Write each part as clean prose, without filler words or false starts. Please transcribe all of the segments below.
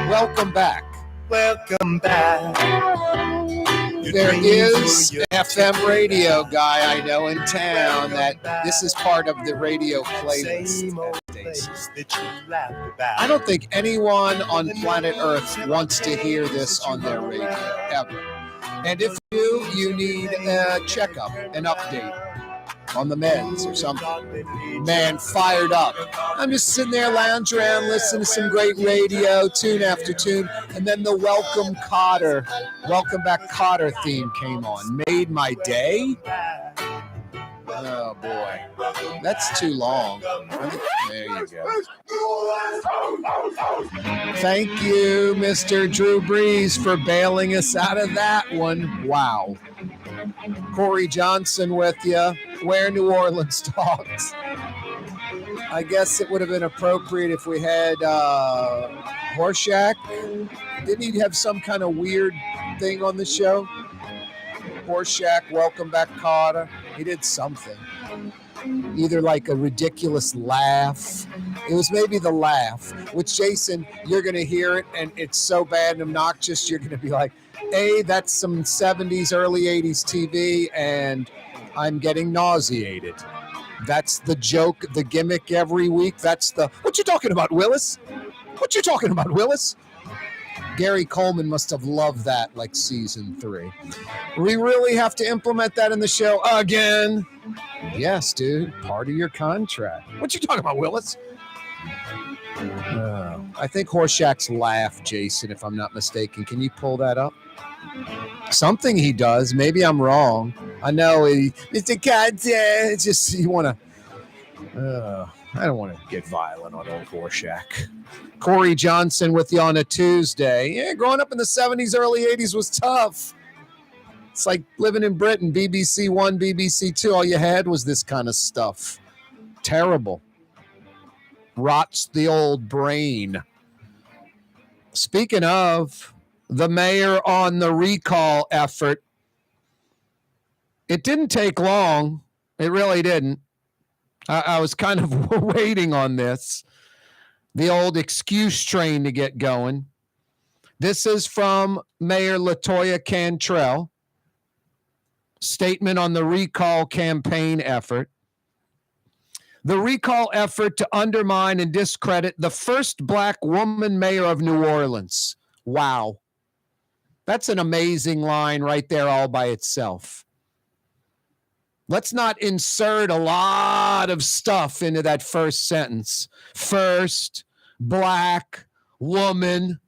welcome back. Welcome back. There is an FM radio guy I know in town that this is part of the radio playlist. I don't think anyone on planet Earth wants to hear this on their radio, ever. And if you do, you need a checkup, an update on the meds or something. Man, fired up. I'm just sitting there, lounge around, listening to some great radio, tune after tune, and then the Welcome Back Cotter theme came on. Made my day. Oh, boy. That's too long. There you go. Thank you, Mr. Drew Brees, for bailing us out of that one. Wow. Corey Johnson with you. Where New Orleans talks. I guess it would have been appropriate if we had Horshack. Didn't he have some kind of weird thing on the show? Horshack, welcome back, Carter. He did something. Either like a ridiculous laugh. It was maybe the laugh, which, Jason, you're going to hear it, and it's so bad and obnoxious, you're going to be like, hey, that's some 70s, early 80s TV, and I'm getting nauseated. That's the joke, the gimmick every week. That's the, what you talking about, Willis? What you talking about, Willis? Gary Coleman must have loved that like season 3. We really have to implement that in the show again. Yes, dude. Part of your contract. What you talking about, Willis? I think Horshack's laugh, Jason, if I'm not mistaken. Can you pull that up? Something he does. Maybe I'm wrong. I know, Mr. Content. It's just you want to. I don't want to get violent on old Horshack. Corey Johnson with you on a Tuesday. Yeah, growing up in the 70s, early 80s was tough. It's like living in Britain. BBC One, BBC Two. All you had was this kind of stuff. Terrible. Rots the old brain. Speaking of the mayor on the recall effort, it didn't take long. It really didn't. I was kind of waiting on this. The old excuse train to get going. This is from Mayor LaToya Cantrell. Statement on the recall campaign effort. The recall effort to undermine and discredit the first black woman mayor of New Orleans. Wow. That's an amazing line right there all by itself. Let's not insert a lot of stuff into that first sentence. First, black, woman,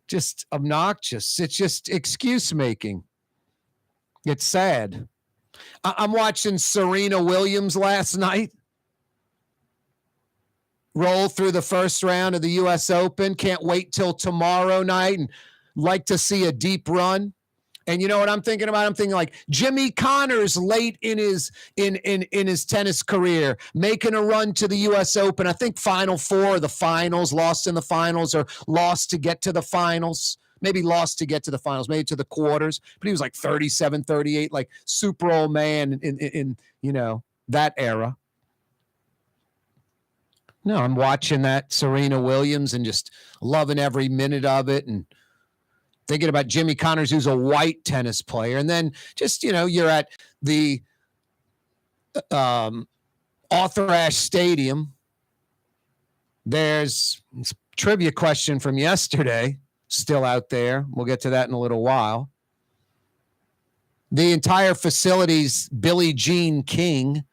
just obnoxious. It's just excuse making. It's sad. I'm watching Serena Williams last night roll through the first round of the U.S. Open. Can't wait till tomorrow night and like to see a deep run. And you know what I'm thinking about? I'm thinking like Jimmy Connors late in his tennis career, making a run to the U.S. Open. I think Final Four, the finals, lost in the finals or lost to get to the finals. Maybe lost to get to the finals, maybe to the quarters. But he was like 37, 38, like super old man in you know, that era. No, I'm watching that Serena Williams and just loving every minute of it and thinking about Jimmy Connors, who's a white tennis player. And then just, you know, you're at the Arthur Ashe Stadium. There's a trivia question from yesterday still out there. We'll get to that in a little while. The entire facility's Billie Jean King.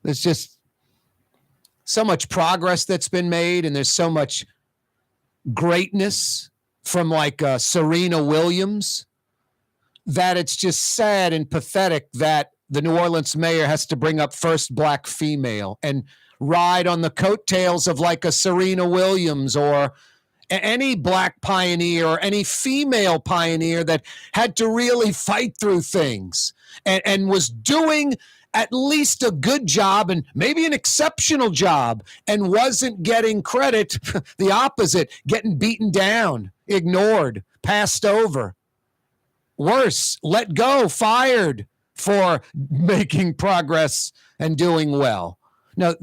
There's just so much progress that's been made, and there's so much greatness from like Serena Williams that it's just sad and pathetic that the New Orleans mayor has to bring up first black female and ride on the coattails of like a Serena Williams or any black pioneer or any female pioneer that had to really fight through things and was doing at least a good job and maybe an exceptional job and wasn't getting credit. The opposite, getting beaten down, ignored, passed over. Worse, let go, fired for making progress and doing well. Now,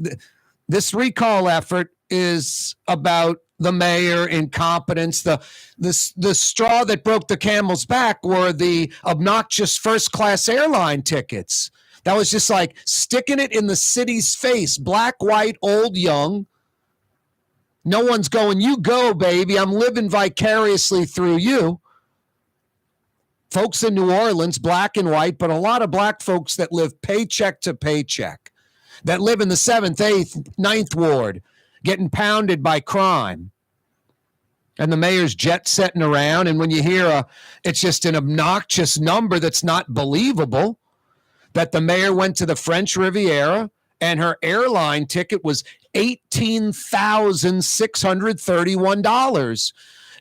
this recall effort is about the mayor, incompetence. The straw that broke the camel's back were the obnoxious first-class airline tickets. That was just like sticking it in the city's face, black, white, old, young. No one's going, you go, baby. I'm living vicariously through you. Folks in New Orleans, black and white, but a lot of black folks that live paycheck to paycheck, that live in the 7th, 8th, 9th ward, getting pounded by crime. And the mayor's jet setting around. And when you hear it's just an obnoxious number that's not believable, that the mayor went to the French Riviera and her airline ticket was $18,631.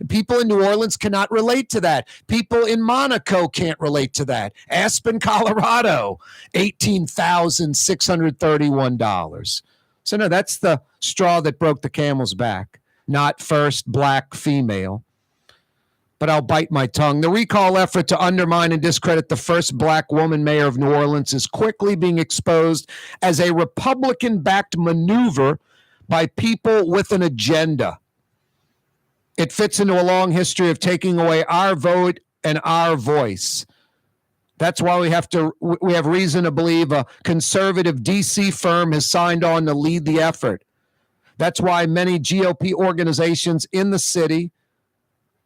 People in New Orleans cannot relate to that. People in Monaco can't relate to that. Aspen, Colorado, $18,631. So no, that's the straw that broke the camel's back, not first black female. But I'll bite my tongue. The recall effort to undermine and discredit the first black woman mayor of New Orleans is quickly being exposed as a Republican-backed maneuver by people with an agenda. It fits into a long history of taking away our vote and our voice. That's why we have reason to believe a conservative D.C. firm has signed on to lead the effort. That's why many GOP organizations in the city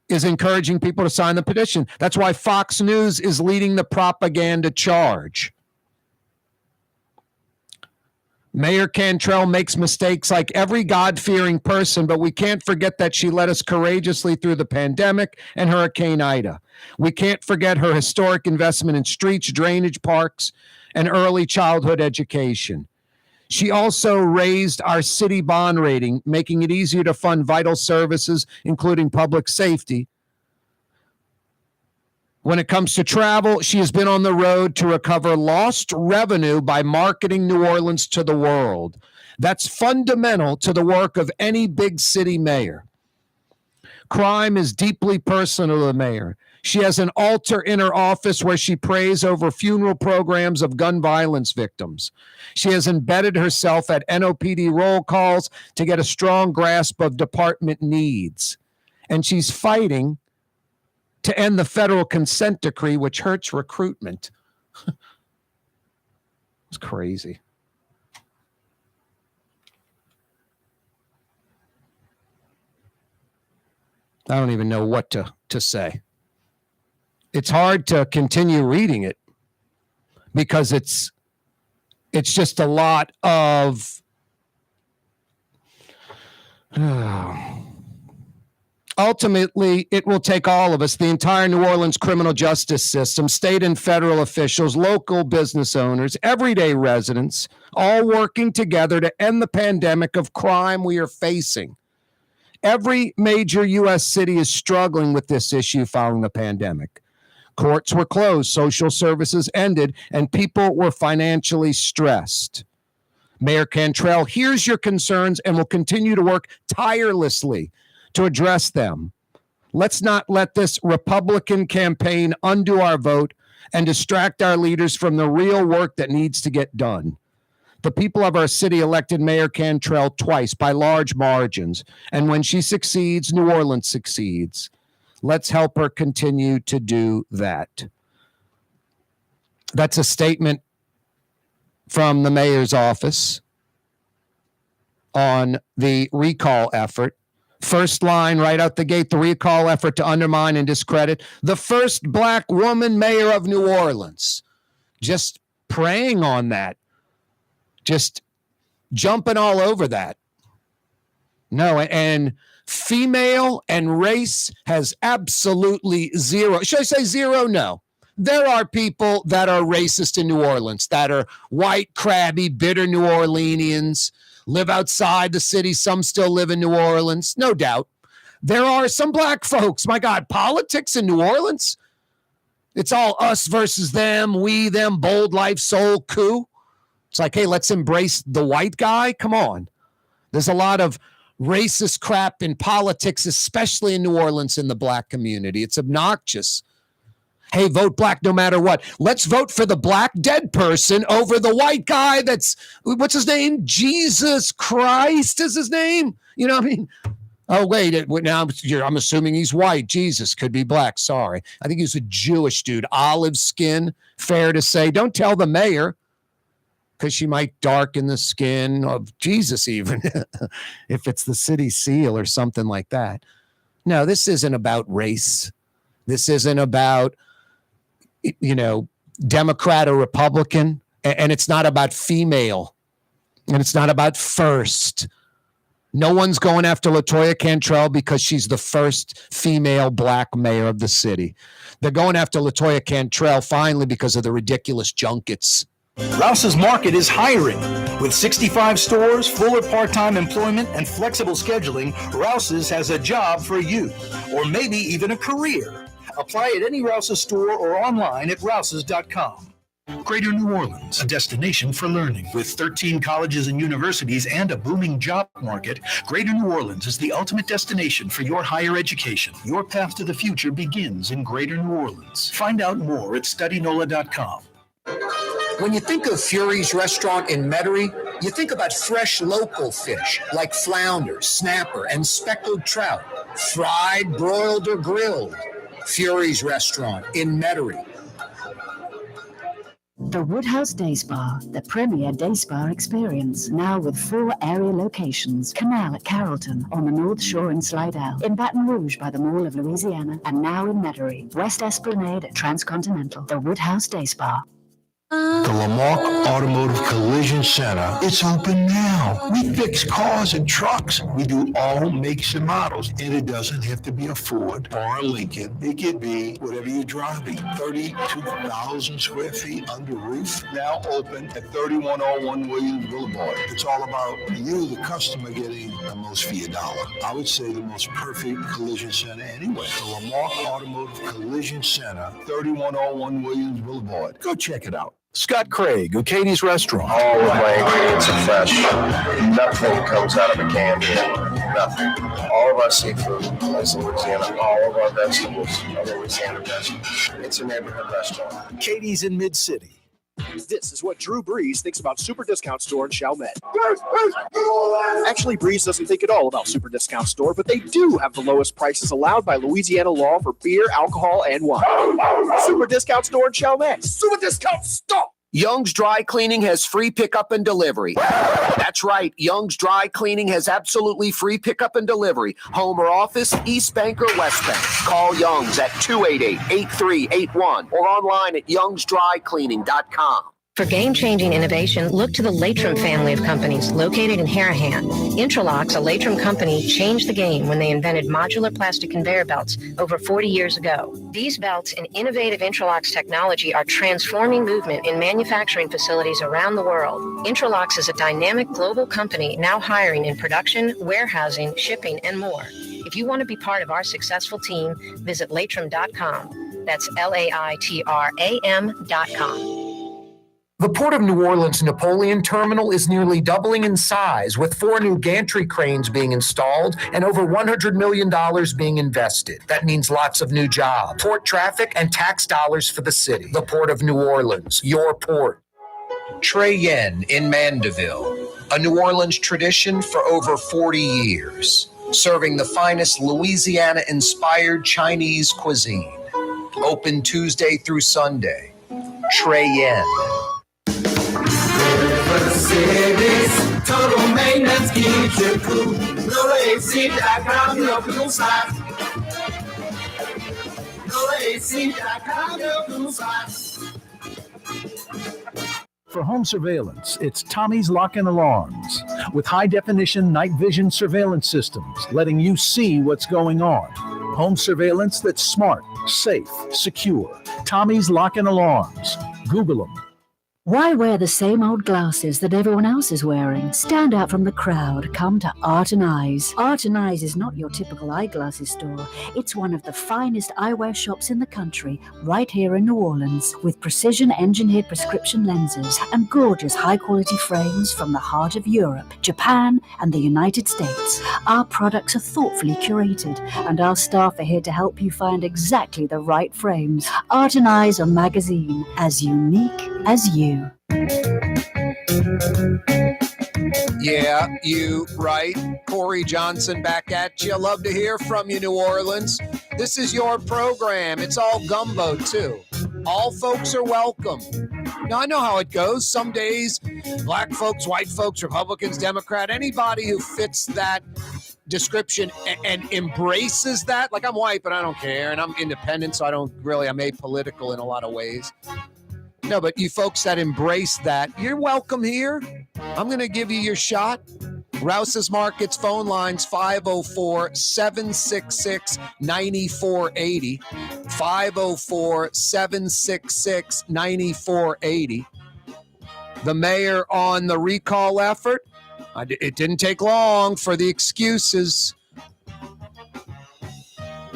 is encouraging people to sign the petition. That's why Fox News is leading the propaganda charge. Mayor Cantrell makes mistakes like every God-fearing person, but we can't forget that she led us courageously through the pandemic and Hurricane Ida. We can't forget her historic investment in streets, drainage, parks, and early childhood education. She also raised our city bond rating, making it easier to fund vital services, including public safety. When it comes to travel, she has been on the road to recover lost revenue by marketing New Orleans to the world. That's fundamental to the work of any big city mayor. Crime is deeply personal to the mayor. She has an altar in her office where she prays over funeral programs of gun violence victims. She has embedded herself at NOPD roll calls to get a strong grasp of department needs. And she's fighting to end the federal consent decree, which hurts recruitment. It's crazy. I don't even know what to say. It's hard to continue reading it because it's just a lot of ultimately, it will take all of us, the entire New Orleans criminal justice system, state and federal officials, local business owners, everyday residents, all working together to end the pandemic of crime we are facing. Every major U.S. city is struggling with this issue following the pandemic. Courts were closed, social services ended, and people were financially stressed. Mayor Cantrell hears your concerns and will continue to work tirelessly to address them. Let's not let this Republican campaign undo our vote and distract our leaders from the real work that needs to get done. The people of our city elected Mayor Cantrell twice by large margins, and when she succeeds, New Orleans succeeds. Let's help her continue to do that. That's a statement from the mayor's office on the recall effort. First line right out the gate, the recall effort to undermine and discredit the first black woman mayor of New Orleans. Just preying on that. Just jumping all over that. No, and female and race has absolutely zero. Should I say zero? No. There are people that are racist in New Orleans, that are white, crabby, bitter New Orleanians, live outside the city. Some still live in New Orleans, no doubt. There are some black folks. My God, politics in New Orleans, it's all us versus them, we, them, bold life, soul, coup. It's like, hey, let's embrace the white guy. Come on. There's a lot of racist crap in politics, especially in New Orleans in the black community. It's obnoxious. Hey, vote black no matter what. Let's vote for the black dead person over the white guy that's, what's his name? Jesus Christ is his name? You know what I mean? Oh, wait, now I'm assuming he's white. Jesus, could be black. Sorry. I think he's a Jewish dude. Olive skin, fair to say. Don't tell the mayor, because she might darken the skin of Jesus even, if it's the city seal or something like that. No, this isn't about race. This isn't about, Democrat or Republican, and it's not about female, and it's not about first. No one's going after LaToya Cantrell because she's the first female black mayor of the city. They're going after LaToya Cantrell finally because of the ridiculous junkets. Rouse's Market is hiring. With 65 stores, full or part-time employment, and flexible scheduling, Rouse's has a job for you, or maybe even a career. Apply at any Rouse's store or online at rouses.com. Greater New Orleans, a destination for learning. With 13 colleges and universities and a booming job market, Greater New Orleans is the ultimate destination for your higher education. Your path to the future begins in Greater New Orleans. Find out more at studynola.com. When you think of Fury's restaurant in Metairie, you think about fresh local fish like flounder, snapper, and speckled trout, fried, broiled, or grilled. Fury's restaurant in Metairie. The Woodhouse Day Spa, the premier day spa experience, now with 4 area locations. Canal at Carrollton, on the North Shore in Slidell, in Baton Rouge by the Mall of Louisiana, and now in Metairie. West Esplanade at Transcontinental. The Woodhouse Day Spa. The Lamarck Automotive Collision Center, it's open now. We fix cars and trucks. We do all makes and models. And it doesn't have to be a Ford or a Lincoln. It could be whatever you're driving. 32,000 square feet under roof. Now open at 3101 Williams Boulevard. It's all about you, the customer, getting the most for your dollar. I would say the most perfect collision center anyway. The Lamarck Automotive Collision Center, 3101 Williams Boulevard. Go check it out. Scott Craig of Katie's Restaurant. All of my ingredients are fresh. Nothing comes out of a can here. Nothing. All of our seafood is Louisiana. All of our vegetables are Louisiana vegetables. It's a neighborhood restaurant. Katie's in Mid-City. This is what Drew Brees thinks about Super Discount Store in Chalmette. Actually, Brees doesn't think at all about Super Discount Store, but they do have the lowest prices allowed by Louisiana law for beer, alcohol, and wine. Super Discount Store in Chalmette. Super Discount Store! Young's Dry Cleaning has free pickup and delivery. That's right. Young's Dry Cleaning has absolutely free pickup and delivery. Home or office, East Bank or West Bank. Call Young's at 288-8381 or online at youngsdrycleaning.com. For game-changing innovation, look to the Latrim family of companies located in Harahan. Intralox, a Latrim company, changed the game when they invented modular plastic conveyor belts over 40 years ago. These belts and innovative Intralox technology are transforming movement in manufacturing facilities around the world. Intralox is a dynamic global company now hiring in production, warehousing, shipping, and more. If you want to be part of our successful team, visit Latrim.com. That's LAITRAM.com. The Port of New Orleans Napoleon Terminal is nearly doubling in size, with 4 new gantry cranes being installed and over $100 million being invested. That means lots of new jobs, port traffic, and tax dollars for the city. The Port of New Orleans, your port. Trey Yen in Mandeville, a New Orleans tradition for over 40 years, serving the finest Louisiana-inspired Chinese cuisine. Open Tuesday through Sunday. Trey Yen. Total maintenance keeps you cool. NolaAC.com, your blue side. NolaAC.com, your blue side. For home surveillance, it's Tommy's Lock and Alarms. With high-definition night vision surveillance systems, letting you see what's going on. Home surveillance that's smart, safe, secure. Tommy's Lock and Alarms. Google them. Why wear the same old glasses that everyone else is wearing? Stand out from the crowd. Come to Art and Eyes. Art and Eyes is not your typical eyeglasses store. It's one of the finest eyewear shops in the country, right here in New Orleans, with precision-engineered prescription lenses and gorgeous high-quality frames from the heart of Europe, Japan, and the United States. Our products are thoughtfully curated, and our staff are here to help you find exactly the right frames. Art and Eyes on magazine, as unique as you. Yeah, you right. Corey Johnson back at you. Love to hear from you, New Orleans. This is your program. It's all gumbo, too. All folks are welcome. Now, I know how it goes. Some days, black folks, white folks, Republicans, Democrat, anybody who fits that description and embraces that. Like, I'm white, but I don't care. And I'm independent, so I'm apolitical in a lot of ways. No, but you folks that embrace that, you're welcome here. I'm going to give you your shot. Rouse's Markets phone lines 504-766-9480. 504-766-9480. The mayor on the recall effort. It didn't take long for the excuses.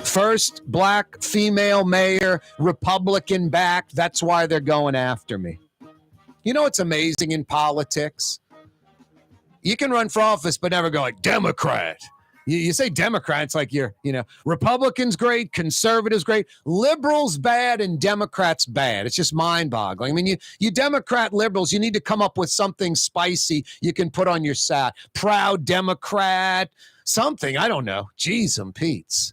First black female mayor, Republican backed. That's why they're going after me. You know what's amazing in politics? You can run for office, but never go like Democrat. You say Democrat, it's like Republicans great, conservatives great, liberals bad, and Democrats bad. It's just mind-boggling. I mean, you Democrat liberals, you need to come up with something spicy you can put on your side. Proud Democrat, something, I don't know. Jeez and Pete's.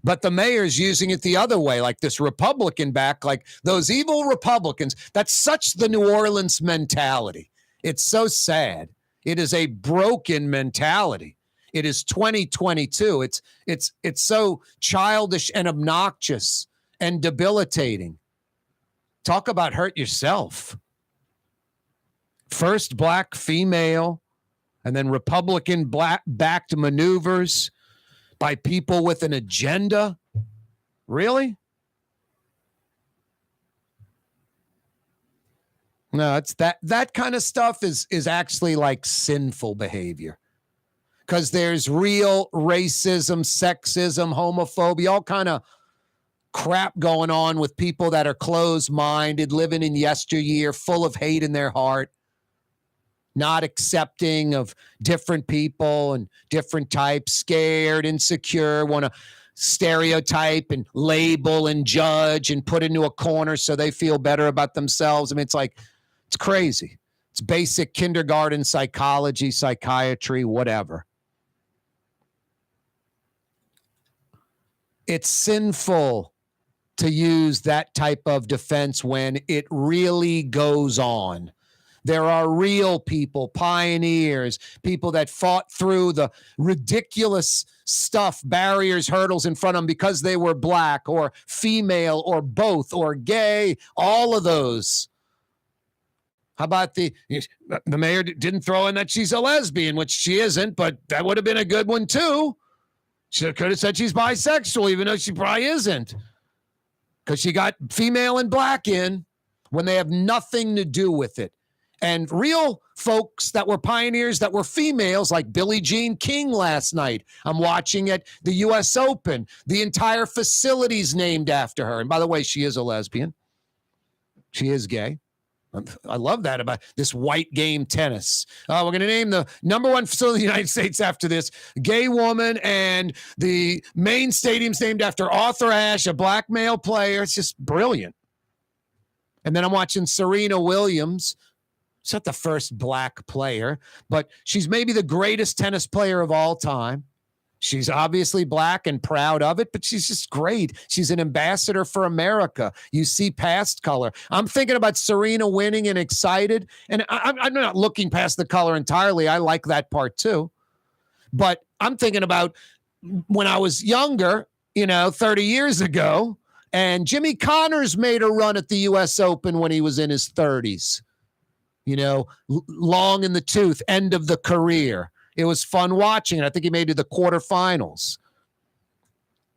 But the mayor's using it the other way, like this Republican back, like those evil Republicans. That's such the New Orleans mentality. It's so sad. It is a broken mentality. It is 2022. It's so childish and obnoxious and debilitating. Talk about hurt yourself. First black female, and then Republican backed maneuvers by people with an agenda? Really? No, it's that kind of stuff is actually like sinful behavior. Because there's real racism, sexism, homophobia, all kind of crap going on with people that are closed-minded, living in yesteryear, full of hate in their heart, not accepting of different people and different types, scared, insecure, want to stereotype and label and judge and put into a corner so they feel better about themselves. I mean, it's crazy. It's basic kindergarten psychology, psychiatry, whatever. It's sinful to use that type of defense when it really goes on. There are real people, pioneers, people that fought through the ridiculous stuff, barriers, hurdles in front of them because they were black or female or both or gay, all of those. How about the mayor didn't throw in that she's a lesbian, which she isn't, but that would have been a good one too. She could have said she's bisexual, even though she probably isn't, because she got female and black in when they have nothing to do with it. And real folks that were pioneers that were females, like Billie Jean King last night. I'm watching at the U.S. Open. The entire facility's named after her. And by the way, she is a lesbian. She is gay. I love that about this white game tennis. We're going to name the number one facility in the United States after this gay woman, and the main stadium's named after Arthur Ashe, a black male player. It's just brilliant. And then I'm watching Serena Williams. She's not the first black player, but she's maybe the greatest tennis player of all time. She's obviously black and proud of it, but she's just great. She's an ambassador for America. You see past color. I'm thinking about Serena winning and excited, and I'm not looking past the color entirely. I like that part too. But I'm thinking about when I was younger, 30 years ago, and Jimmy Connors made a run at the U.S. Open when he was in his 30s. Long in the tooth, end of the career. It was fun watching it. I think he made it to the quarterfinals.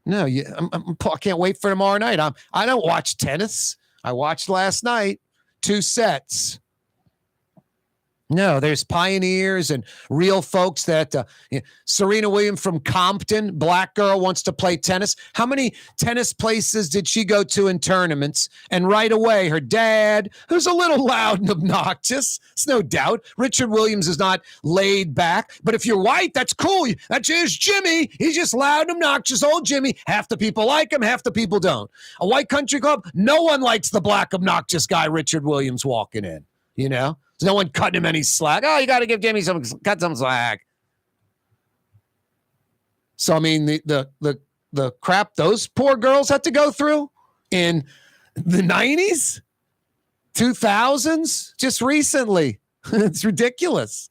No, I can't wait for tomorrow night. I don't watch tennis. I watched last night. 2 sets. No, there's pioneers and real folks that Serena Williams from Compton, black girl, wants to play tennis. How many tennis places did she go to in tournaments? And right away, her dad, who's a little loud and obnoxious, it's no doubt. Richard Williams is not laid back. But if you're white, that's cool. That's just Jimmy. He's just loud and obnoxious, old Jimmy. Half the people like him, half the people don't. A white country club, no one likes the black obnoxious guy, Richard Williams, walking in, you know? There's no one cutting him any slack. Oh, you got to give Jimmy cut some slack. So, I mean, the crap those poor girls had to go through in the 90s, 2000s, just recently. It's ridiculous.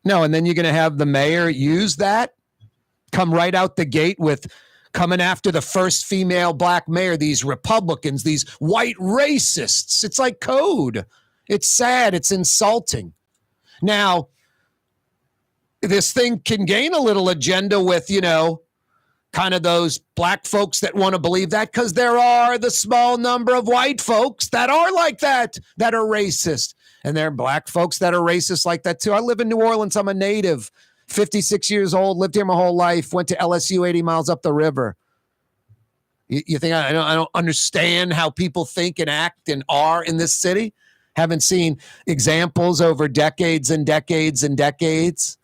No, and then you're going to have the mayor use that, come right out the gate with coming after the first female black mayor, these Republicans, these white racists. It's like code. It's sad. It's insulting. Now, this thing can gain a little agenda with, you know, kind of those black folks that want to believe that, because there are the small number of white folks that are like that are racist. And there are black folks that are racist like that too. I live in New Orleans. I'm a native. 56 years old, lived here my whole life, went to LSU 80 miles up the river. You think I don't understand how people think and act and are in this city? Haven't seen examples over decades and decades and decades?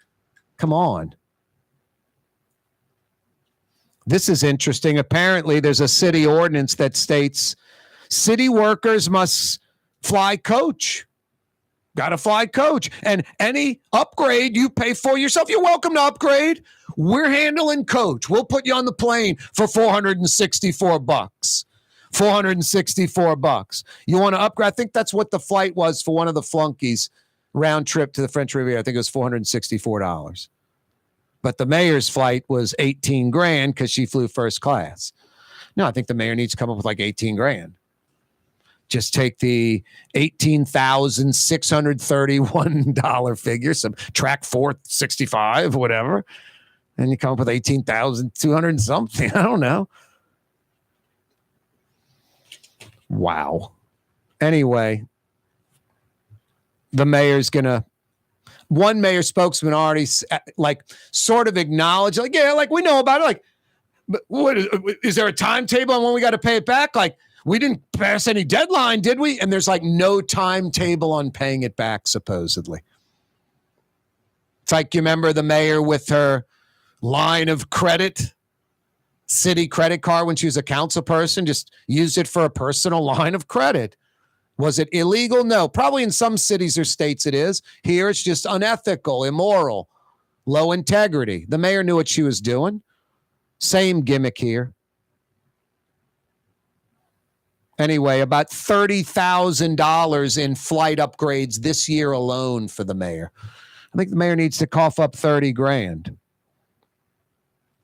Come on. This is interesting. Apparently, there's a city ordinance that states city workers must fly coach. Got to fly coach. And any upgrade you pay for yourself, you're welcome to upgrade. We're handling coach. We'll put you on the plane for $464. $464. You want to upgrade? I think that's what the flight was for one of the flunkies round trip to the French Riviera. I think it was $464. But the mayor's flight was $18,000 because she flew first class. No, I think the mayor needs to come up with like $18,000. Just take the $18,631 figure, some track 465, whatever, and you come up with 18,200 something. I don't know. Wow. Anyway, the mayor's gonna. One mayor spokesman already like sort of acknowledged, like, yeah, like we know about it. Like, but what is there a timetable on when we got to pay it back? Like, we didn't pass any deadline, did we? And there's like no timetable on paying it back, supposedly. It's like, you remember the mayor with her line of credit, city credit card, when she was a council person, just used it for a personal line of credit. Was it illegal? No. Probably in some cities or states it is. Here it's just unethical, immoral, low integrity. The mayor knew what she was doing. Same gimmick here. Anyway, about $30,000 in flight upgrades this year alone for the mayor. I think the mayor needs to cough up $30,000.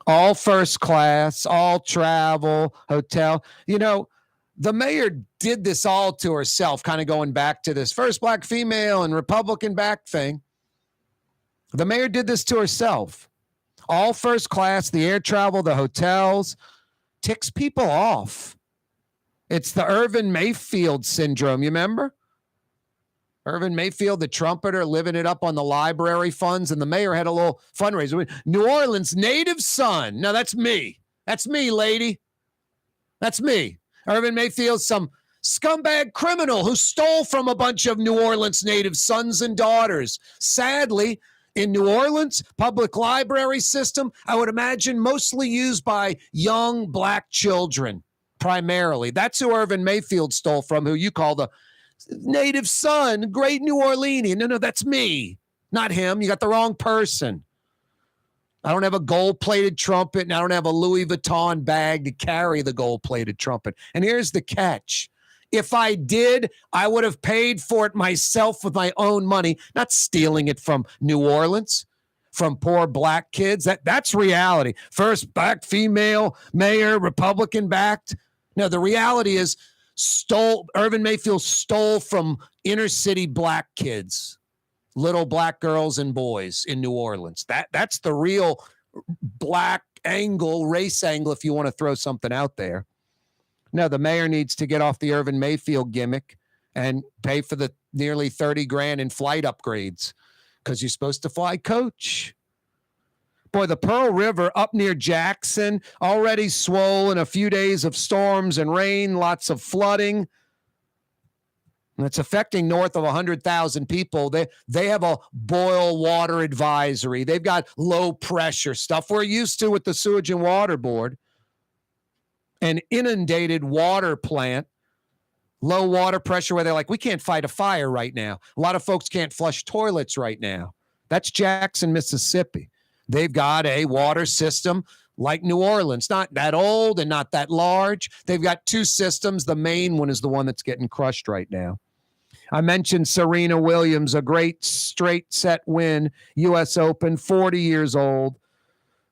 All first class, all travel, hotel. You know, the mayor did this all to herself, kind of going back to this first black female and Republican back thing. The mayor did this to herself. All first class, the air travel, the hotels, ticks people off. It's the Irvin Mayfield syndrome, you remember? Irvin Mayfield, the trumpeter, living it up on the library funds, and the mayor had a little fundraiser. New Orleans' native son. No, that's me. That's me, lady. That's me. Irvin Mayfield, some scumbag criminal who stole from a bunch of New Orleans native sons and daughters. Sadly, in New Orleans, public library system, I would imagine mostly used by young black children. Primarily. That's who Irvin Mayfield stole from, who you call the native son, great New Orleanian. No, that's me, not him. You got the wrong person. I don't have a gold-plated trumpet, and I don't have a Louis Vuitton bag to carry the gold-plated trumpet. And here's the catch. If I did, I would have paid for it myself with my own money, not stealing it from New Orleans, from poor black kids. That's reality. First black female mayor, Republican-backed. No, the reality is Irvin Mayfield stole from inner city black kids, little black girls and boys in New Orleans. That's the real black angle, race angle, if you want to throw something out there. No, the mayor needs to get off the Irvin Mayfield gimmick and pay for the nearly $30,000 in flight upgrades because you're supposed to fly coach. Boy, the Pearl River up near Jackson, already swollen, a few days of storms and rain, lots of flooding. And it's affecting north of 100,000 people. They have a boil water advisory. They've got low pressure stuff we're used to with the Sewage and Water Board. An inundated water plant, low water pressure where they're like, we can't fight a fire right now. A lot of folks can't flush toilets right now. That's Jackson, Mississippi. They've got a water system like New Orleans, not that old and not that large. They've got two systems. The main one is the one that's getting crushed right now. I mentioned Serena Williams, a great straight set win, U.S. Open, 40 years old,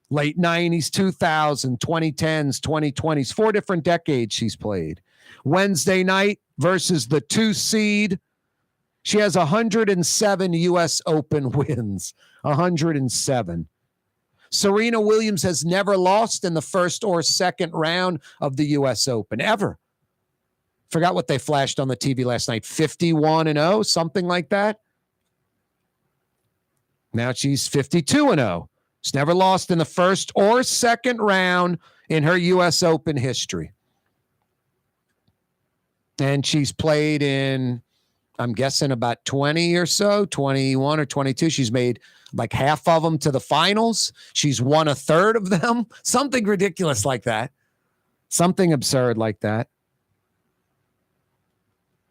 late 90s, 2000, 2010s, 2020s, 4 different decades she's played. Wednesday night versus the 2 seed. She has 107 U.S. Open wins, 107. Serena Williams has never lost in the first or second round of the U.S. Open, ever. Forgot what they flashed on the TV last night, 51-0, something like that. Now she's 52-0. She's never lost in the first or second round in her U.S. Open history. And she's played in, I'm guessing, about 20 or so, 21 or 22. She's made like half of them to the finals. She's won a third of them. Something ridiculous like that. Something absurd like that.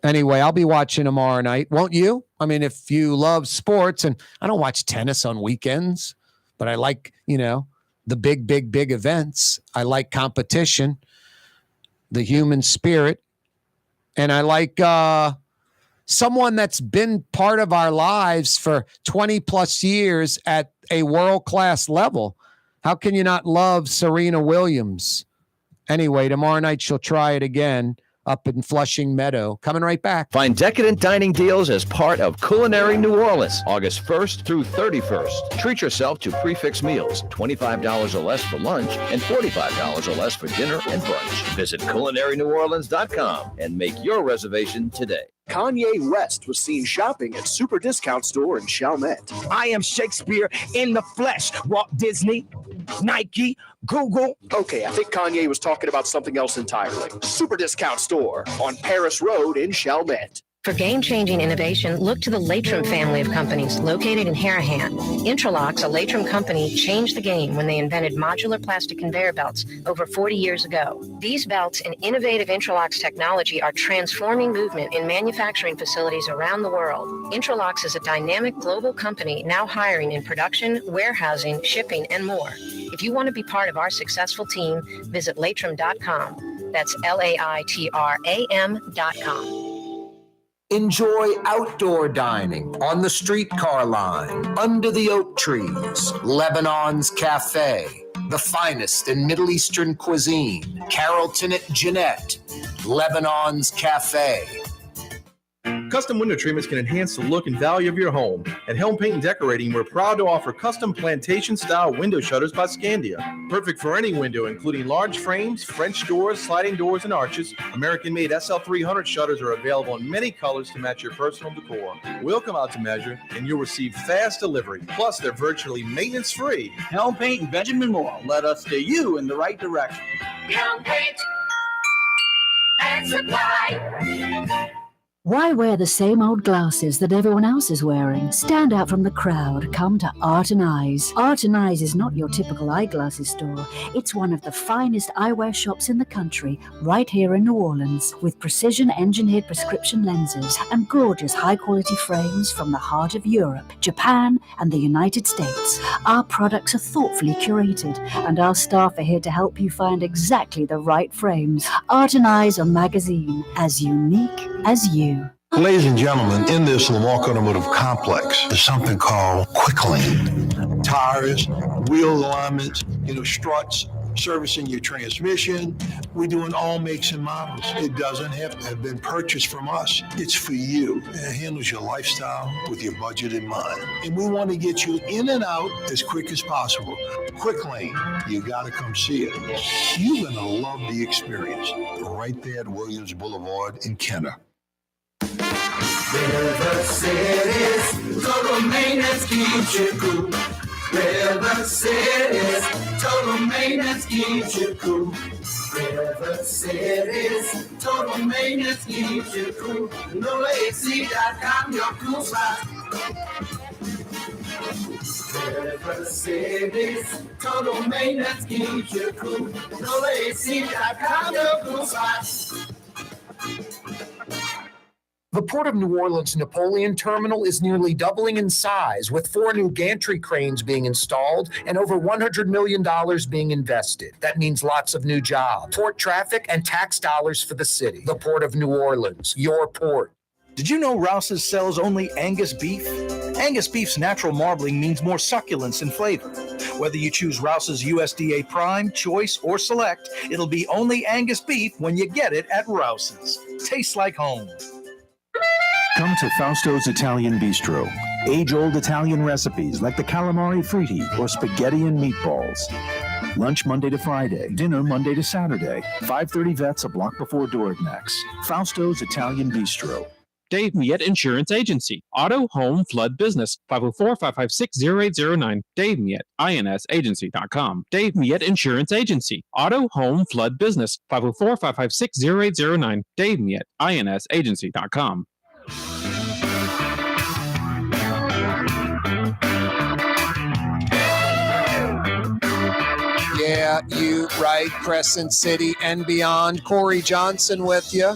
Anyway, I'll be watching tomorrow night. Won't you? I mean, if you love sports, and I don't watch tennis on weekends, but I like, the big events. I like competition, the human spirit. And I like someone that's been part of our lives for 20 plus years at a world-class level. How can you not love Serena Williams? Anyway, tomorrow night she'll try it again up in Flushing Meadow. Coming right back. Find decadent dining deals as part of Culinary New Orleans, August 1st through 31st. Treat yourself to prix meals, $25 or less for lunch and $45 or less for dinner and brunch. Visit culinaryneworleans.com and make your reservation today. Kanye West was seen shopping at Super Discount Store in Chalmette. I am Shakespeare in the flesh. Walt Disney, Nike, Google. Okay, I think Kanye was talking about something else entirely. Super Discount Store on Paris Road in Chalmette. For game-changing innovation, look to the Latrim family of companies located in Harahan. Intralocks, a Latrim company, changed the game when they invented modular plastic conveyor belts over 40 years ago. These belts and innovative Intralocks technology are transforming movement in manufacturing facilities around the world. Intralocks is a dynamic global company now hiring in production, warehousing, shipping, and more. If you want to be part of our successful team, visit Latrim.com. That's LAITRAM.com. Enjoy outdoor dining on the streetcar line, under the oak trees, Lebanon's Cafe, the finest in Middle Eastern cuisine, Carrollton at Jeanette, Lebanon's Cafe. Custom window treatments can enhance the look and value of your home. At Helm Paint and Decorating, we're proud to offer custom plantation-style window shutters by Scandia. Perfect for any window, including large frames, French doors, sliding doors, and arches. American-made SL300 shutters are available in many colors to match your personal decor. We'll come out to measure, and you'll receive fast delivery. Plus, they're virtually maintenance-free. Helm Paint and Benjamin Moore. Let us steer you in the right direction. Helm Paint and Supply. Why wear the same old glasses that everyone else is wearing? Stand out from the crowd. Come to Art and Eyes. Art and Eyes is not your typical eyeglasses store. It's one of the finest eyewear shops in the country, right here in New Orleans, with precision-engineered prescription lenses and gorgeous high-quality frames from the heart of Europe, Japan, and the United States. Our products are thoughtfully curated, and our staff are here to help you find exactly the right frames. Art and Eyes are magazine, as unique as you. Ladies and gentlemen, in this Lamarck Automotive Complex, there's something called Quick Lane. Tires, wheel alignments, struts, servicing your transmission. We do in all makes and models. It doesn't have to have been purchased from us. It's for you. It handles your lifestyle with your budget in mind. And we want to get you in and out as quick as possible. Quick Lane, you got to come see it. You're going to love the experience. Right there at Williams Boulevard in Kenner. River City's total maintenance keeps you cool. River City's total maintenance keeps you cool. River City's total maintenance keeps you cool. NoAC.com, your cool spot. River City's total maintenance keeps you cool. NoAC.com, your cool spot. The Port of New Orleans Napoleon Terminal is nearly doubling in size, with 4 new gantry cranes being installed and over $100 million being invested. That means lots of new jobs, port traffic, and tax dollars for the city. The Port of New Orleans, your port. Did you know Rouse's sells only Angus beef? Angus beef's natural marbling means more succulence and flavor. Whether you choose Rouse's USDA Prime, Choice, or Select, it'll be only Angus beef when you get it at Rouse's. Tastes like home. Come to Fausto's Italian Bistro. Age-old Italian recipes like the calamari fritti or spaghetti and meatballs. Lunch Monday to Friday, dinner Monday to Saturday. 530 Vets, a block before Dorignax. Fausto's Italian Bistro. Dave Miette Insurance Agency. Auto, home, flood, business. 504-556-0809. Dave Miette, INSagency.com. Dave Miette Insurance Agency. Auto, home, flood, business. 504-556-0809. Dave Miette, INSagency.com. Yeah, you right, Crescent City and beyond. Corey Johnson with you.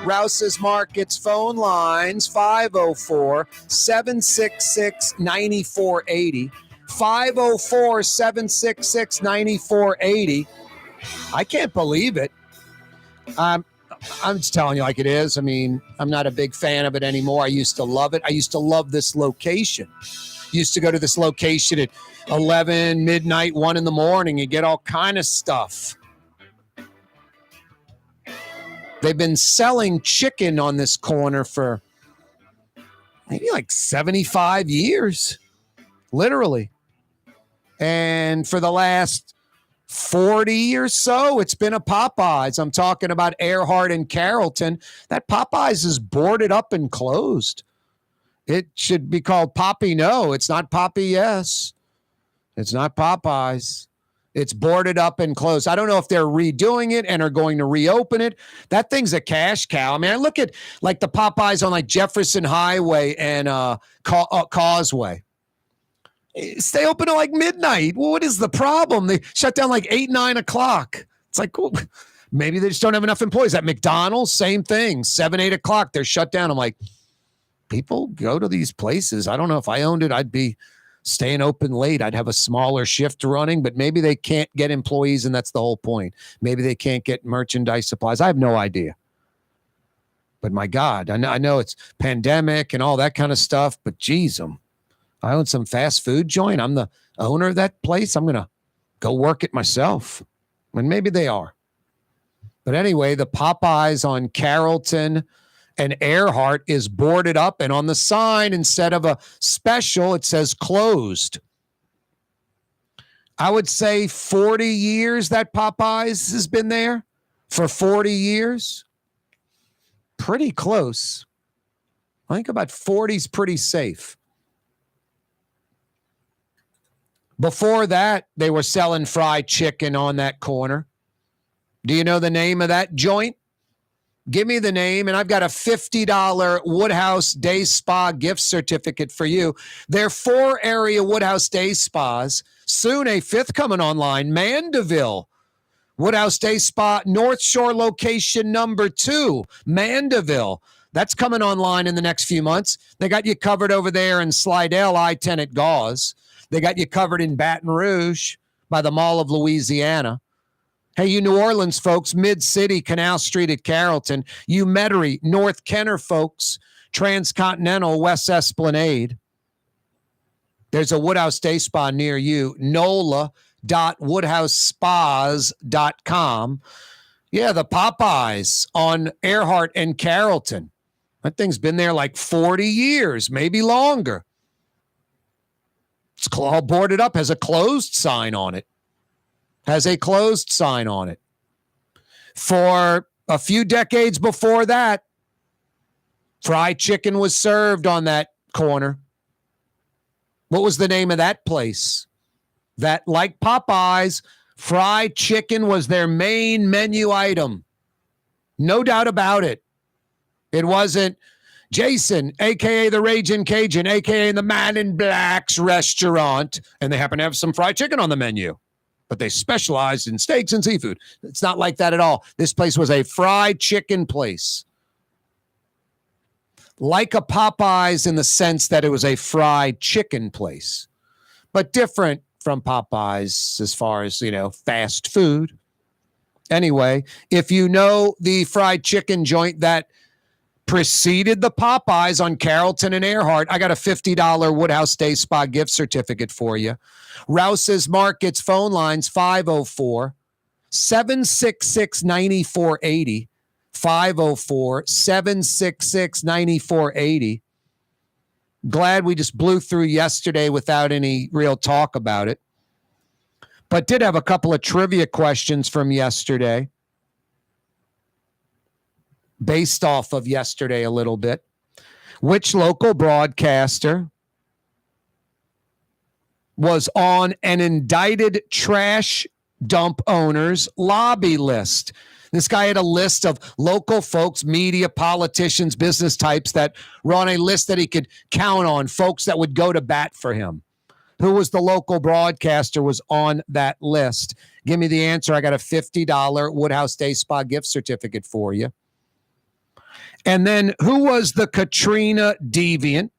Rouse's Markets phone lines 504-766-9480. 504-766-9480. I can't believe it. I'm just telling you like it is. I mean, I'm not a big fan of it anymore. I used to love it. I used to love this location. Used to go to this location at 11, midnight, 1 in the morning. You get all kind of stuff. They've been selling chicken on this corner for maybe like 75 years, literally. And for the last 40 or so, it's been a Popeyes. I'm talking about Earhart and Carrollton. That Popeyes is boarded up and closed. It should be called Poppy No. It's not Poppy Yes. It's not Popeyes. It's boarded up and closed. I don't know if they're redoing it and are going to reopen it. That thing's a cash cow. I mean, I look at like the Popeyes on like Jefferson Highway and Causeway. Stay open till like midnight. Well, what is the problem? They shut down like 8, 9 o'clock. It's like, well, maybe they just don't have enough employees. At McDonald's, same thing. 7, 8 o'clock, they're shut down. I'm like, people go to these places. I don't know if I owned it, I'd be staying open late. I'd have a smaller shift running, but maybe they can't get employees, and that's the whole point. Maybe they can't get merchandise supplies. I have no idea. But my God, I know it's pandemic and all that kind of stuff, but geez, I own some fast food joint. I'm the owner of that place. I'm going to go work it myself. And maybe they are. But anyway, the Popeyes on Carrollton and Earhart is boarded up, and on the sign, instead of a special, it says closed. I would say 40 years that Popeyes has been there. For 40 years. Pretty close. I think about 40 is pretty safe. Before that, they were selling fried chicken on that corner. Do you know the name of that joint? Give me the name, and I've got a $50 Woodhouse Day Spa gift certificate for you. There are 4 area Woodhouse Day Spas. Soon a 5th coming online, Mandeville. Woodhouse Day Spa, North Shore location number 2, Mandeville. That's coming online in the next few months. They got you covered over there in Slidell, I-10 at Gauze. They got you covered in Baton Rouge by the Mall of Louisiana. Hey, you New Orleans folks, Mid-City, Canal Street at Carrollton. You Metairie, North Kenner folks, Transcontinental, West Esplanade. There's a Woodhouse Day Spa near you. NOLA, www.woodhousespas.com. Yeah, the Popeyes on Earhart and Carrollton. That thing's been there like 40 years, maybe longer. It's all boarded up, has a closed sign on it. For a few decades before that, fried chicken was served on that corner. What was the name of that place? That, like Popeyes, fried chicken was their main menu item. No doubt about it. It wasn't Jason, a.k.a. the Ragin' Cajun, a.k.a. the Man in Black's restaurant, and they happen to have some fried chicken on the menu, but they specialized in steaks and seafood. It's not like that at all. This place was a fried chicken place. Like a Popeyes in the sense that it was a fried chicken place, but different from Popeyes as far as, fast food. Anyway, if you know the fried chicken joint that preceded the Popeyes on Carrollton and Earhart, I got a $50 Woodhouse Day Spa gift certificate for you. Rouse's Markets phone lines 504-766-9480. 504-766-9480. Glad we just blew through yesterday without any real talk about it. But did have a couple of trivia questions from yesterday. Based off of yesterday a little bit. Which local broadcaster was on an indicted trash dump owner's lobby list? This guy had a list of local folks, media, politicians, business types that were on a list that he could count on, folks that would go to bat for him. Who was the local broadcaster was on that list? Give me the answer. I got a $50 Woodhouse Day Spa gift certificate for you. And then who was the Katrina deviant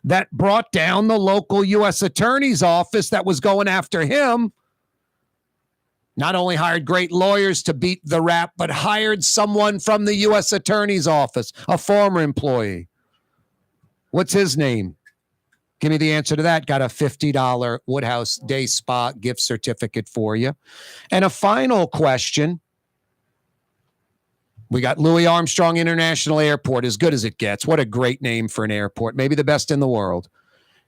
that brought down the local U.S. attorney's office that was going after him? Not only hired great lawyers to beat the rap, but hired someone from the U.S. attorney's office, a former employee. What's his name? Give me the answer to that. Got a $50 Woodhouse Day Spa gift certificate for you. And a final question. We got Louis Armstrong International Airport, as good as it gets. What a great name for an airport. Maybe the best in the world.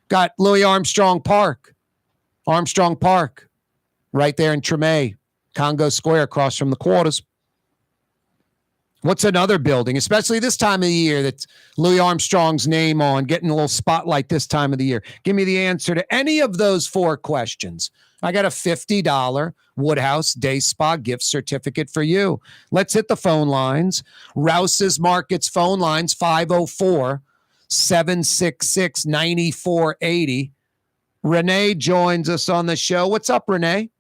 Got Louis Armstrong Park. Right there in Tremay, Congo Square, across from the quarters. What's another building, especially this time of the year, that's Louis Armstrong's name on, getting a little spotlight this time of the year? Give me the answer to any of those four questions. I got a $50 Woodhouse Day Spa gift certificate for you. Let's hit the phone lines. Rouse's Markets phone lines, 504-766-9480. Renee joins us on the show. What's up, Renee?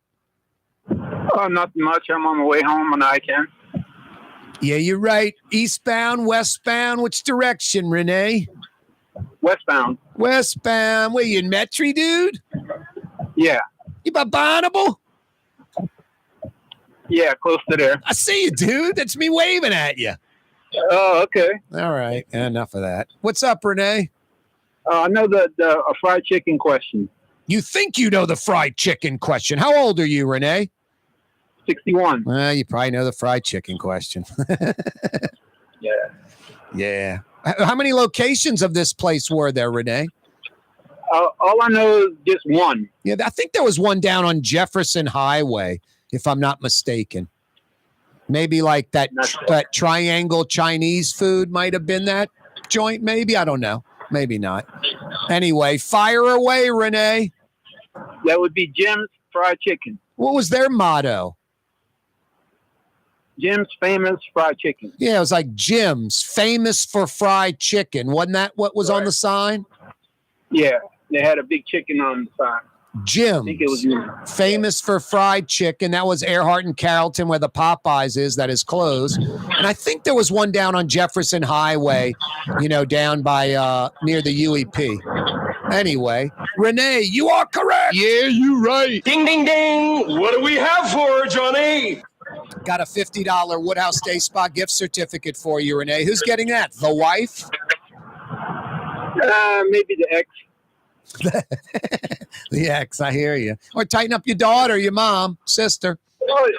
Oh, nothing much. I'm on the way home on I-10. Yeah, you're right. Eastbound, westbound. Which direction, Renee? Westbound. Westbound. Where you in Metri, dude? Yeah. You by Bonnable? Yeah, close to there. I see you, dude. That's me waving at you. Oh, okay. All right. Enough of that. What's up, Renee? I know the fried chicken question. You think you know the fried chicken question. How old are you, Renee? 61. Well, you probably know the fried chicken question. Yeah. Yeah. How many locations of this place were there, Renee? All I know is just one. Yeah, I think there was one down on Jefferson Highway, if I'm not mistaken. Maybe like that triangle Chinese food might have been that joint, maybe. I don't know. Maybe not. Anyway, fire away, Renee. That would be Jim's Fried Chicken. What was their motto? Jim's Famous Fried Chicken. Yeah, it was like Jim's Famous for Fried Chicken. Wasn't that what was on the sign? Yeah, they had a big chicken on the sign. Jim's I think it was Famous for Fried Chicken. That was Earhart and Carrollton, where the Popeyes is, that is closed. And I think there was one down on Jefferson Highway, down by near the UEP. Anyway, Renee, you are correct. Yeah, you're right. Ding, ding, ding. What do we have for her, Johnny? Got a $50 Woodhouse Day Spa gift certificate for you, Renee. Who's getting that? The wife? Maybe the ex. The ex, I hear you. Or tighten up your daughter, your mom, sister. Oh,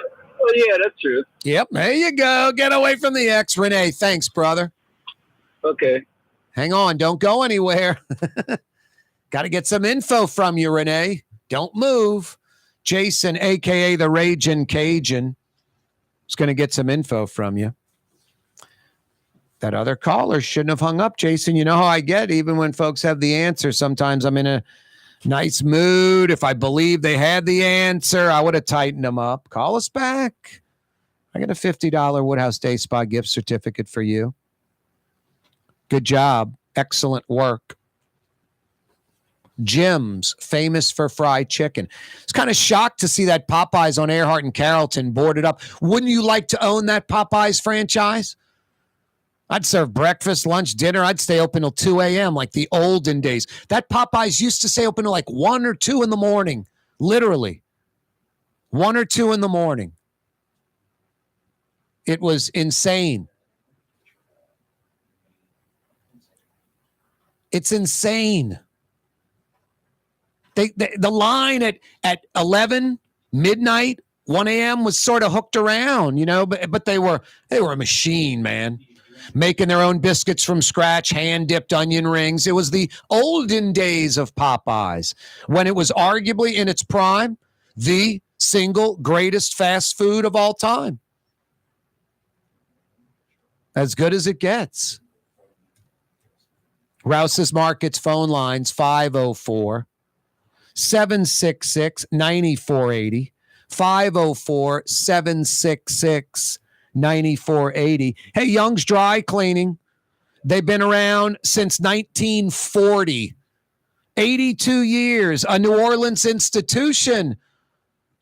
yeah, that's true. Yep, there you go. Get away from the ex, Renee. Thanks, brother. Okay. Hang on. Don't go anywhere. Got to get some info from you, Renee. Don't move. Jason, a.k.a. the Ragin' Cajun, is going to get some info from you. That other caller shouldn't have hung up, Jason. You know how I get, even when folks have the answer. Sometimes I'm in a nice mood. If I believe they had the answer, I would have tightened them up. Call us back. I got a $50 Woodhouse Day Spa gift certificate for you. Good job. Excellent work. Jim's, famous for fried chicken. It's kind of shocked to see that Popeyes on Earhart and Carrollton boarded up. Wouldn't you like to own that Popeyes franchise? I'd serve breakfast, lunch, dinner. I'd stay open till 2 a.m. like the olden days. That Popeyes used to stay open till like 1 or 2 in the morning. Literally. 1 or 2 in the morning. It was insane. It's insane. The line at 11, midnight, 1 a.m. was sort of hooked around, but they were a machine, man. Making their own biscuits from scratch, hand-dipped onion rings. It was the olden days of Popeyes, when it was arguably in its prime, the single greatest fast food of all time. As good as it gets. Rouse's Markets phone lines, 504-766-9480. 504-766-9480. Hey, Young's Dry Cleaning. They've been around since 1940. 82 years. A New Orleans institution.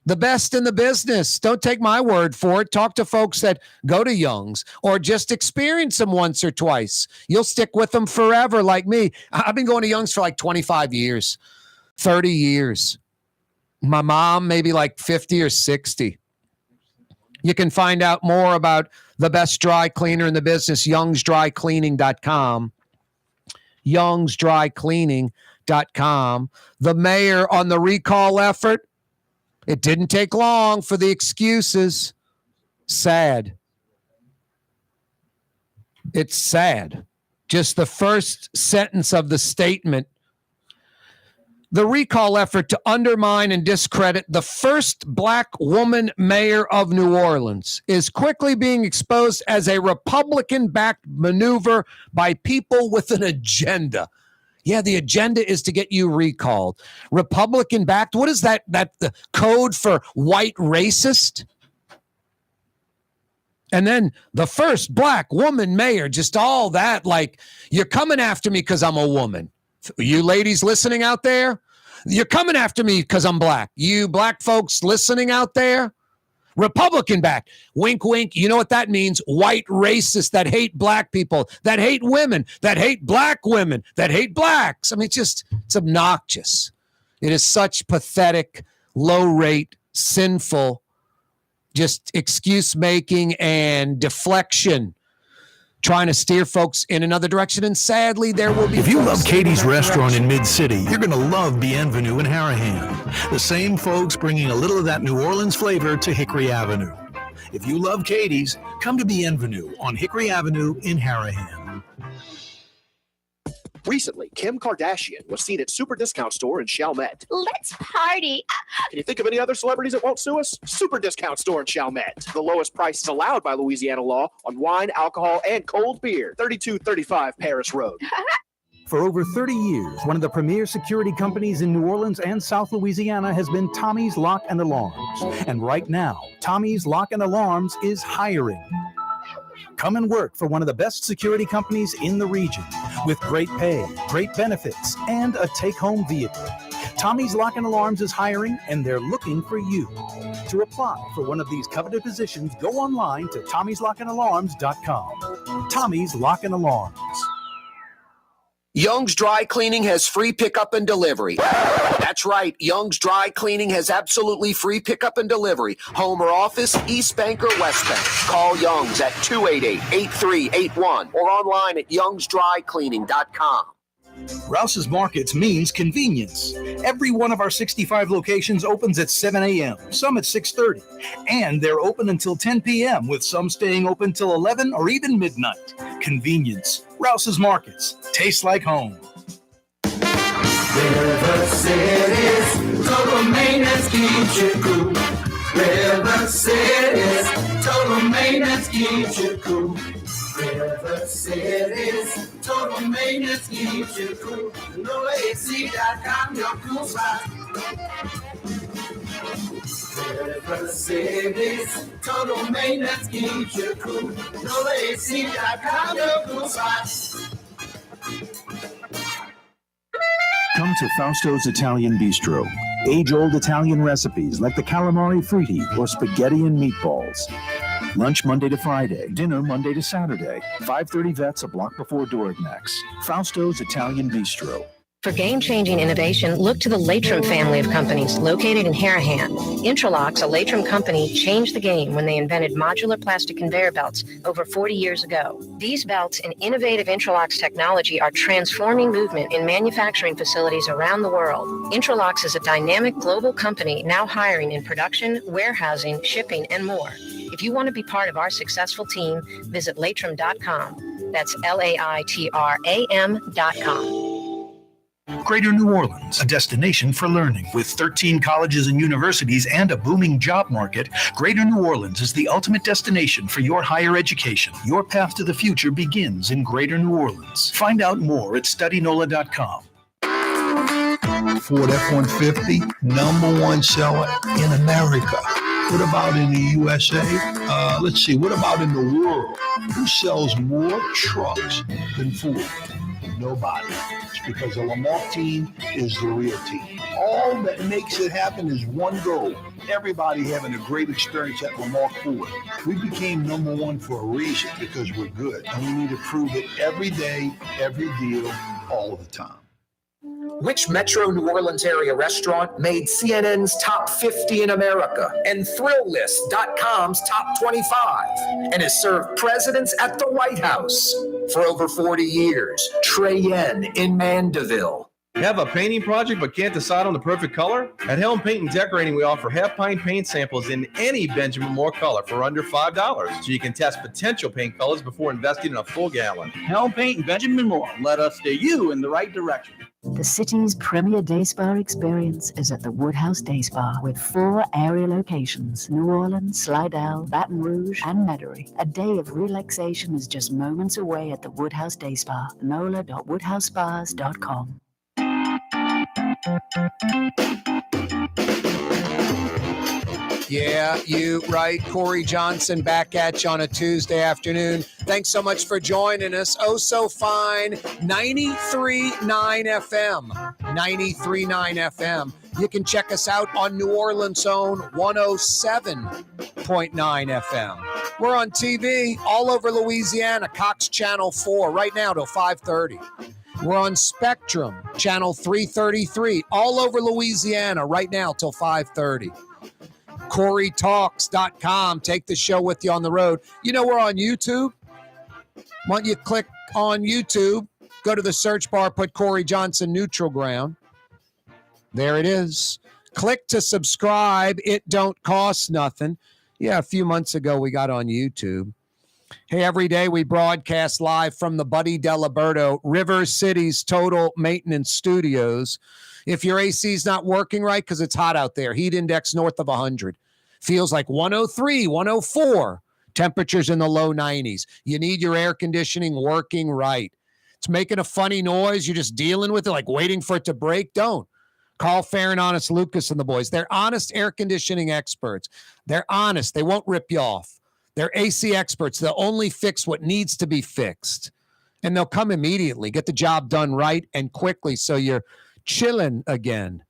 The best in the business. Don't take my word for it. Talk to folks that go to Young's or just experience them once or twice. You'll stick with them forever like me. I've been going to Young's for like 25 years, 30 years. My mom, maybe like 50 or 60. You can find out more about the best dry cleaner in the business, youngsdrycleaning.com. youngsdrycleaning.com. The mayor on the recall effort, it didn't take long for the excuses. Sad. It's sad. Just the first sentence of the statement. The recall effort to undermine and discredit the first black woman mayor of New Orleans is quickly being exposed as a Republican-backed maneuver by people with an agenda. Yeah, the agenda is to get you recalled. Republican-backed, what is that? The code for white racist? And then the first black woman mayor, just all that, like, you're coming after me because I'm a woman. You ladies listening out there, you're coming after me because I'm black. You black folks listening out there, Republican backed. Wink, wink. You know what that means? White racists that hate black people, that hate women, that hate black women, that hate blacks. I mean, it's obnoxious. It is such pathetic, low rate, sinful, just excuse making and deflection, trying to steer folks in another direction. And sadly, there will be. If you love Katie's Restaurant in Mid-City, you're going to love Bienvenue in Harahan. The same folks bringing a little of that New Orleans flavor to Hickory Avenue. If you love Katie's, come to Bienvenue on Hickory Avenue in Harahan. Recently, Kim Kardashian was seen at Super Discount Store in Chalmette. Let's party. Can you think of any other celebrities that won't sue us? Super Discount Store in Chalmette. The lowest prices allowed by Louisiana law on wine, alcohol, and cold beer. 3235 Paris Road. For over 30 years, one of the premier security companies in New Orleans and South Louisiana has been Tommy's Lock and Alarms. And right now, Tommy's Lock and Alarms is hiring. Come and work for one of the best security companies in the region with great pay, great benefits, and a take-home vehicle. Tommy's Lock and Alarms is hiring, and they're looking for you. To apply for one of these coveted positions, go online to tommyslockанdalarms.com. Tommy's Lock and Alarms. Young's Dry Cleaning has free pickup and delivery. That's right. Young's Dry Cleaning has absolutely free pickup and delivery. Home or office, East Bank or West Bank. Call Young's at 288-8381 or online at youngsdrycleaning.com. Rouse's Markets means convenience. Every one of our 65 locations opens at 7 a.m., some at 6:30, and they're open until 10 p.m., with some staying open till 11 or even midnight. Convenience. Rouse's Markets. Tastes like home. River City's total maintenance keeps you cool. River City's total maintenance keeps you cool. River City's total maintenance keeps you cool. NolaAC.com, your cool spot. River City's total maintenance keeps you cool. NolaAC.com, your cool spot. Come to Fausto's Italian Bistro. Age-old Italian recipes like the calamari fritti or spaghetti and meatballs. Lunch Monday to Friday, dinner Monday to Saturday. 530 Vets, a block before Dorignax. Fausto's Italian Bistro. For game-changing innovation, look to the Latrim family of companies located in Harahan. Intralox, a Latrim company, changed the game when they invented modular plastic conveyor belts over 40 years ago. These belts and innovative Intralox technology are transforming movement in manufacturing facilities around the world. Intralox is a dynamic global company now hiring in production, warehousing, shipping, and more. If you want to be part of our successful team, visit Latrim.com. That's LAITRAM.com. Greater New Orleans, a destination for learning. With 13 colleges and universities and a booming job market, Greater New Orleans is the ultimate destination for your higher education. Your path to the future begins in Greater New Orleans. Find out more at studynola.com. Ford F-150, #1 seller in America. What about in the USA? Let's see, what about in the world? Who sells more trucks than Ford? Nobody. It's because the Lamar team is the real team. All that makes it happen is one goal. Everybody having a great experience at Lamar Ford. We became #1 for a reason, because we're good. And we need to prove it every day, every deal, all the time. Which Metro New Orleans area restaurant made CNN's top 50 in America and ThrillList.com's top 25 and has served presidents at the White House for over 40 years? Trey Yen in Mandeville. Have a painting project but can't decide on the perfect color? At Helm Paint and Decorating, we offer half-pint paint samples in any Benjamin Moore color for under $5, so you can test potential paint colors before investing in a full gallon. Helm Paint and Benjamin Moore. Let us steer you in the right direction. The city's premier day spa experience is at the Woodhouse Day Spa with 4 area locations: New Orleans, Slidell, Baton Rouge, and Metairie. A day of relaxation is just moments away at the Woodhouse Day Spa. NOLA.woodhousespas.com. Yeah, you right. Corey Johnson back at you on a Tuesday afternoon. Thanks so much for joining us. Oh, so fine. 93.9 FM. 93.9 FM. You can check us out on New Orleans' own 107.9 FM. We're on TV all over Louisiana, Cox Channel 4, right now till 5:30. We're on Spectrum, Channel 333, all over Louisiana, right now till 5:30. CoreyTalks.com. Take the show with you on the road. You know, we're on YouTube. Why don't you click on YouTube, go to the search bar, put Corey Johnson Neutral Ground. There it is. Click to subscribe. It don't cost nothing. Yeah, a few months ago we got on YouTube. Hey, every day we broadcast live from the Buddy Diliberto River City's Total Maintenance Studios. If your AC is not working right because it's hot out there, heat index north of 100. Feels like 103, 104. Temperatures in the low 90s. You need your air conditioning working right. It's making a funny noise. You're just dealing with it, like waiting for it to break. Don't. Call Fair and Honest Lucas and the boys. They're honest air conditioning experts. They're honest. They won't rip you off. They're AC experts. They'll only fix what needs to be fixed. And they'll come immediately, get the job done right and quickly so you're chilling again.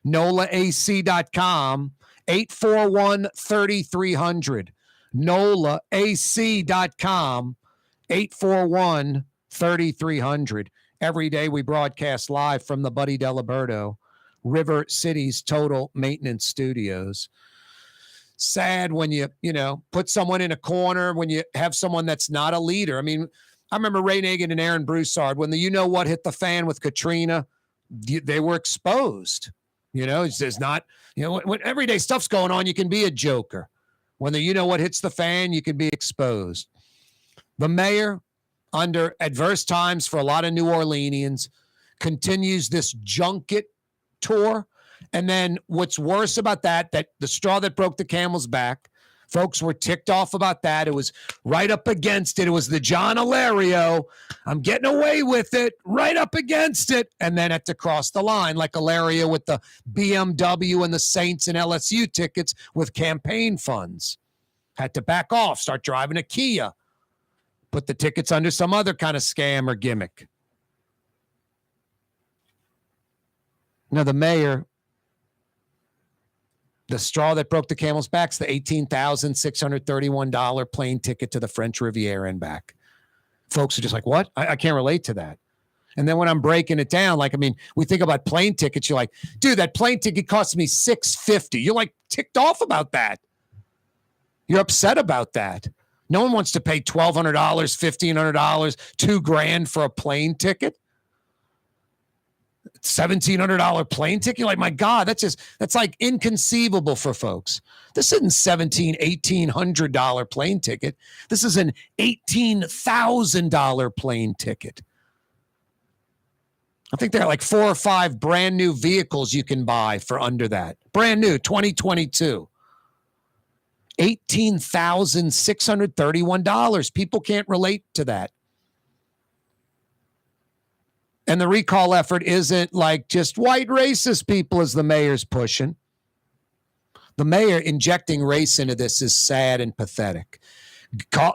NOLAAC.com, 841-3300. NOLAAC.com, 841-3300. Every day we broadcast live from the Buddy Diliberto River City's Total Maintenance Studios. Sad when you put someone in a corner, when you have someone that's not a leader. I mean, I remember Ray Nagin and Aaron Broussard, when the you-know-what hit the fan with Katrina, they were exposed. It's not, when everyday stuff's going on, you can be a joker. When the you-know-what hits the fan, you can be exposed. The mayor, under adverse times for a lot of New Orleanians, continues this junket tour. And then what's worse about that the straw that broke the camel's back, folks were ticked off about that. It was right up against it. It was the John Alario. I'm getting away with it, right up against it. And then had to cross the line like Alario with the BMW and the Saints and LSU tickets with campaign funds. Had to back off, start driving a Kia, put the tickets under some other kind of scam or gimmick. Now, the mayor, the straw that broke the camel's back is the $18,631 plane ticket to the French Riviera and back. Folks are just like, what? I can't relate to that. And then when I'm breaking it down, we think about plane tickets. You're like, dude, that plane ticket cost me $650. You're like ticked off about that. You're upset about that. No one wants to pay $1,200, $1,500, $2,000 for a plane ticket. $1,700 plane ticket. You're like, my God, that's like inconceivable for folks. This isn't $1,800 plane ticket. This is an $18,000 plane ticket. I think there are like 4 or 5 brand new vehicles you can buy for under that. Brand new, 2022. $18,631. People can't relate to that. And the recall effort isn't like just white racist people as the mayor's pushing. The mayor injecting race into this is sad and pathetic.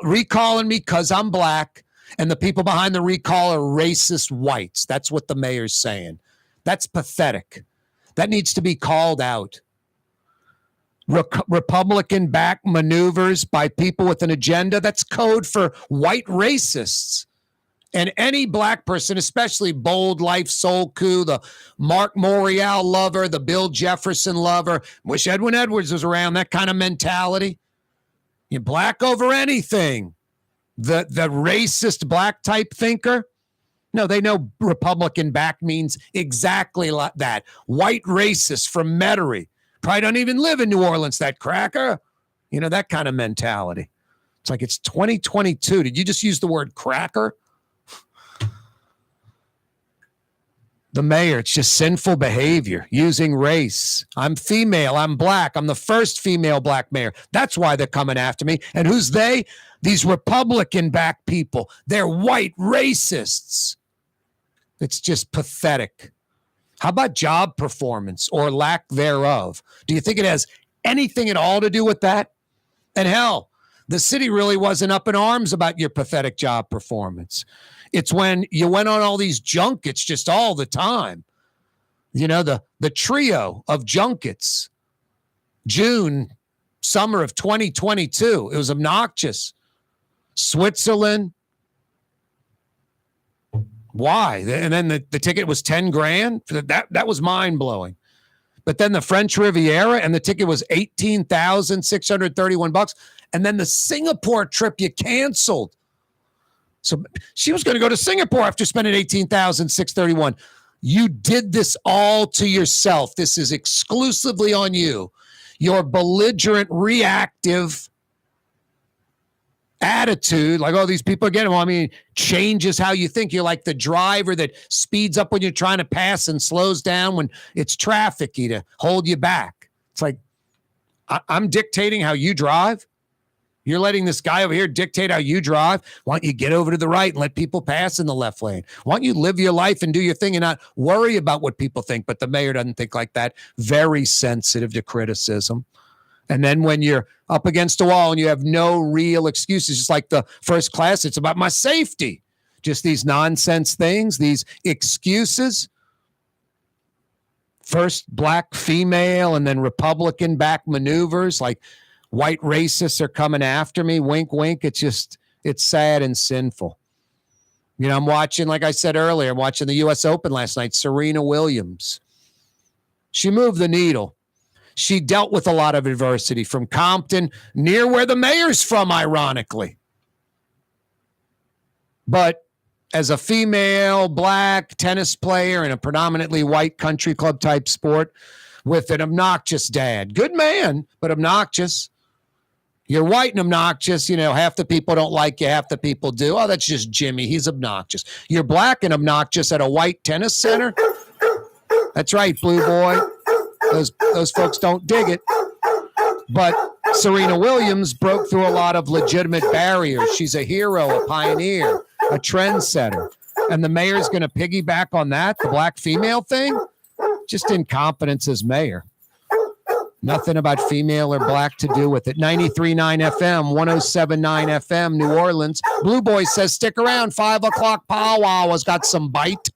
Recalling me because I'm black, and the people behind the recall are racist whites. That's what the mayor's saying. That's pathetic. That needs to be called out. Republican-backed maneuvers by people with an agenda, that's code for white racists. And any black person, especially Bold Life Soul Coup, the Mark Morial lover, the Bill Jefferson lover, wish Edwin Edwards was around, that kind of mentality. You're black over anything. The racist black type thinker. No, they know Republican back means exactly like that. White racist from Metairie. Probably don't even live in New Orleans, that cracker. That kind of mentality. It's like it's 2022. Did you just use the word cracker? The mayor, it's just sinful behavior, using race. I'm female, I'm black, I'm the first female black mayor. That's why they're coming after me. And who's they? These Republican-backed people. They're white racists. It's just pathetic. How about job performance or lack thereof? Do you think it has anything at all to do with that? And hell, the city really wasn't up in arms about your pathetic job performance. It's when you went on all these junkets just all the time. The trio of junkets, summer of 2022. It was obnoxious. Switzerland. Why? And then the ticket was $10,000. That was mind-blowing. But then the French Riviera, and the ticket was $18,631. And then the Singapore trip you canceled. So she was going to go to Singapore after spending $18,631. You did this all to yourself. This is exclusively on you. Your belligerent, reactive attitude, like, oh, these people are getting, changes how you think. You're like the driver that speeds up when you're trying to pass and slows down when it's trafficy to hold you back. It's like, I'm dictating how you drive. You're letting this guy over here dictate how you drive. Why don't you get over to the right and let people pass in the left lane? Why don't you live your life and do your thing and not worry about what people think? But the mayor doesn't think like that. Very sensitive to criticism. And then when you're up against a wall and you have no real excuses, just like the first class, it's about my safety. Just these nonsense things, these excuses. First black female and then Republican back maneuvers like white racists are coming after me. Wink, wink. It's sad and sinful. I'm watching, like I said earlier, I'm watching the U.S. Open last night. Serena Williams. She moved the needle. She dealt with a lot of adversity from Compton, near where the mayor's from, ironically. But as a female black tennis player in a predominantly white country club type sport with an obnoxious dad, good man, but obnoxious. You're white and obnoxious. You know, half the people don't like you, half the people do. Oh, that's just Jimmy. He's obnoxious. You're black and obnoxious at a white tennis center. That's right, Blue Boy. Those folks don't dig it. But Serena Williams broke through a lot of legitimate barriers. She's a hero, a pioneer, a trendsetter. And the mayor's going to piggyback on that, the black female thing? Just incompetence as mayor. Nothing about female or black to do with it. 93.9 FM, 107.9 FM, New Orleans. Blue Boy says, stick around. 5 o'clock powwow has got some bite.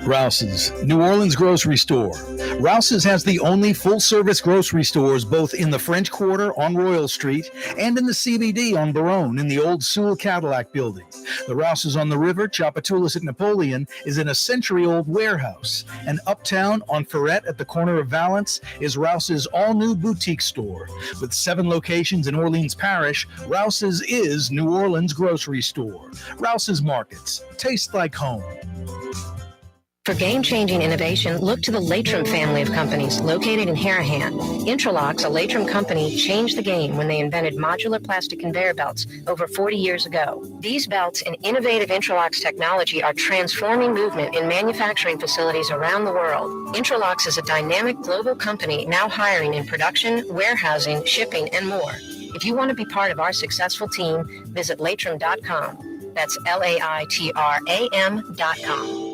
Rouse's, New Orleans grocery store. Rouse's has the only full-service grocery stores both in the French Quarter on Royal Street and in the CBD on Baronne in the old Sewell Cadillac building. The Rouse's on the river, Tchoupitoulas at Napoleon, is in a century-old warehouse. And uptown on Ferret at the corner of Valence is Rouse's all-new boutique store. With 7 locations in Orleans Parish, Rouse's is New Orleans grocery store. Rouse's Markets. Taste like home. For game-changing innovation, look to the Latrim family of companies located in Harahan. Intralocks, a Latrim company, changed the game when they invented modular plastic conveyor belts over 40 years ago. These belts and innovative Intralocks technology are transforming movement in manufacturing facilities around the world. Intralocks is a dynamic global company now hiring in production, warehousing, shipping, and more. If you want to be part of our successful team, visit Latrim.com. That's LAITRAM.com.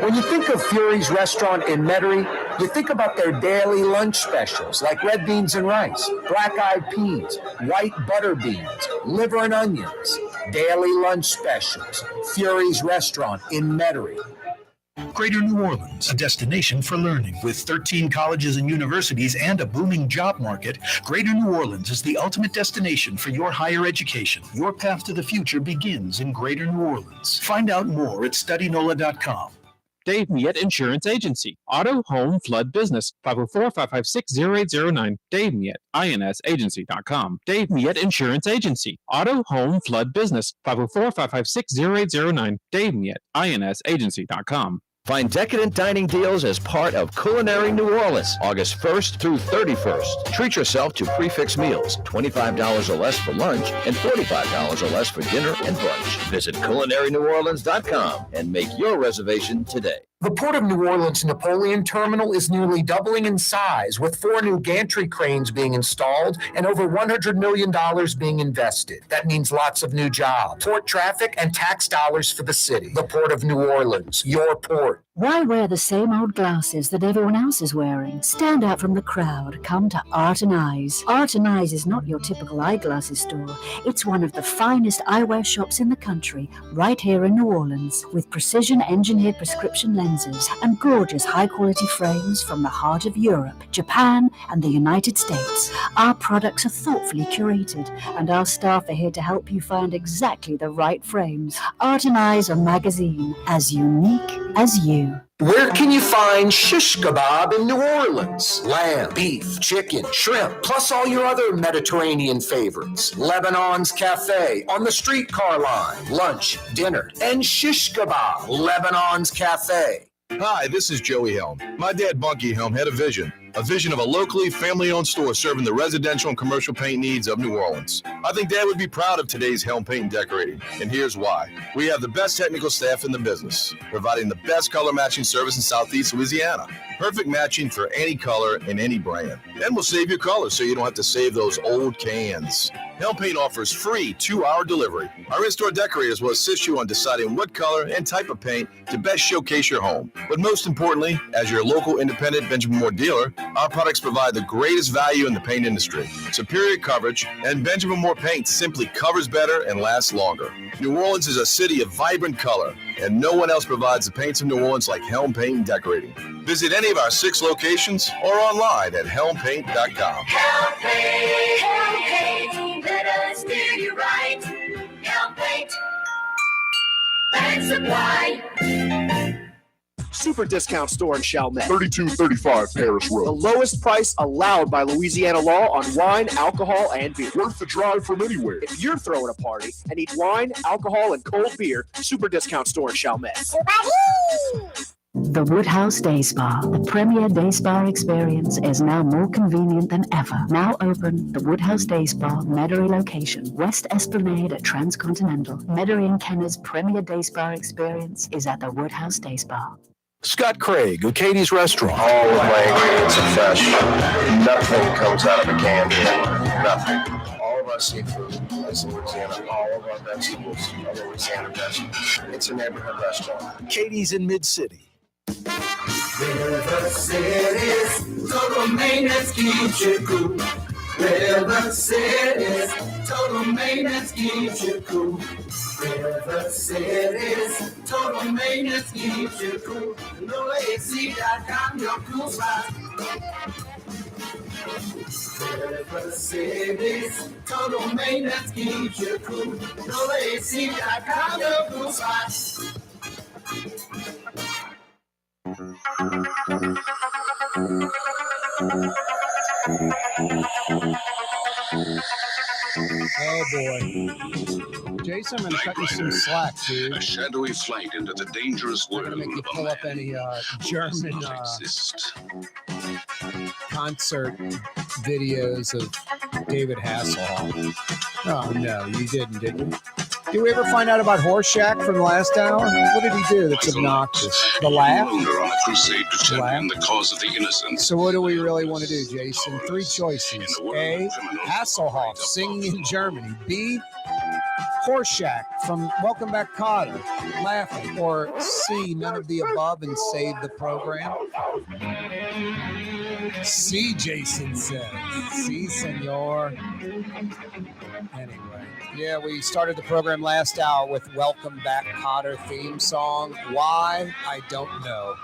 When you think of Fury's restaurant in Metairie, you think about their daily lunch specials like red beans and rice, black-eyed peas, white butter beans, liver and onions. Daily lunch specials. Fury's restaurant in Metairie. Greater New Orleans, a destination for learning. With 13 colleges and universities and a booming job market, Greater New Orleans is the ultimate destination for your higher education. Your path to the future begins in Greater New Orleans. Find out more at studynola.com. Dave Miette Insurance Agency. Auto, home, flood, business. 504-556-0809. Dave Miette, INSagency.com. Dave Miette Insurance Agency. Auto, home, flood, business. 504-556-0809. Dave Miette, INSagency.com. Find decadent dining deals as part of Culinary New Orleans, August 1st through 31st. Treat yourself to prix meals, $25 or less for lunch and $45 or less for dinner and brunch. Visit culinaryneworleans.com and make your reservation today. The Port of New Orleans Napoleon Terminal is nearly doubling in size, with 4 new gantry cranes being installed and over $100 million being invested. That means lots of new jobs, port traffic, and tax dollars for the city. The Port of New Orleans, your port. Why wear the same old glasses that everyone else is wearing? Stand out from the crowd. Come to Art and Eyes. Art and Eyes is not your typical eyeglasses store. It's one of the finest eyewear shops in the country, right here in New Orleans, with precision-engineered prescription lenses and gorgeous high-quality frames from the heart of Europe, Japan, and the United States. Our products are thoughtfully curated, and our staff are here to help you find exactly the right frames. Art and Eyes, a magazine as unique as you. Where can you find shish kebab in New Orleans? Lamb, beef, chicken, shrimp, plus all your other Mediterranean favorites. Lebanon's Cafe on the streetcar line. Lunch, dinner, and shish kebab. Lebanon's Cafe. Hi, this is Joey Helm. My dad, Bunky Helm, had a vision of a locally family-owned store serving the residential and commercial paint needs of New Orleans. I think Dad would be proud of today's Helm Paint and Decorating, and here's why. We have the best technical staff in the business, providing the best color matching service in Southeast Louisiana. Perfect matching for any color and any brand. And we'll save your color so you don't have to save those old cans. Helm Paint offers free 2-hour delivery. Our in-store decorators will assist you on deciding what color and type of paint to best showcase your home. But most importantly, as your local independent Benjamin Moore dealer, our products provide the greatest value in the paint industry. Superior coverage, and Benjamin Moore paint simply covers better and lasts longer. New Orleans is a city of vibrant color, and no one else provides the paints of New Orleans like Helm Paint and Decorating. Visit any of our 6 locations or online at helmpaint.com. Helm Paint, let us do you right. Helm Paint and Supply. Super Discount Store in Chalmette. 3235 Paris Road. The lowest price allowed by Louisiana law on wine, alcohol, and beer. Worth the drive from anywhere. If you're throwing a party and need wine, alcohol, and cold beer, Super Discount Store in Chalmette. The Woodhouse Day Spa, the premier day spa experience, is now more convenient than ever. Now open, the Woodhouse Day Spa, Metairie location, West Esplanade at Transcontinental. Metairie and Kenner's premier day spa experience is at the Woodhouse Day Spa. Scott Craig of Katie's Restaurant. All of my ingredients are fresh. Nothing comes out of a can here. Nothing. All of our seafood is Louisiana. All of our vegetables are Louisiana vegetables. It's a neighborhood restaurant. Katie's in Mid-City. River City's total maintenance keeps you cool. River City's total maintenance keeps you cool. River City's total maintenance keeps you cool. NoAC.com, your cool spot. River City's total maintenance keeps you cool. NoAC.com, your cool spot. Oh boy. Jason, I'm going to cut you some slack, dude. A shadowy flight into the dangerous world. I'm going to make you pull up any German concert videos of David Hasselhoff. Oh, no, you didn't, did you? Did we ever find out about Horseshack from last hour? What did he do that's obnoxious? The laugh? On a crusade to champion the cause of the innocent. So what do we really want to do, Jason? Three choices. A, Hasselhoff singing in Germany. B, Horseshack from Welcome Back Kotter laughing. Or C, none of the above and save the program. C, Jason says. C, senor. Anyway. Yeah, we started the program last hour with Welcome Back Kotter theme song. Why? I don't know.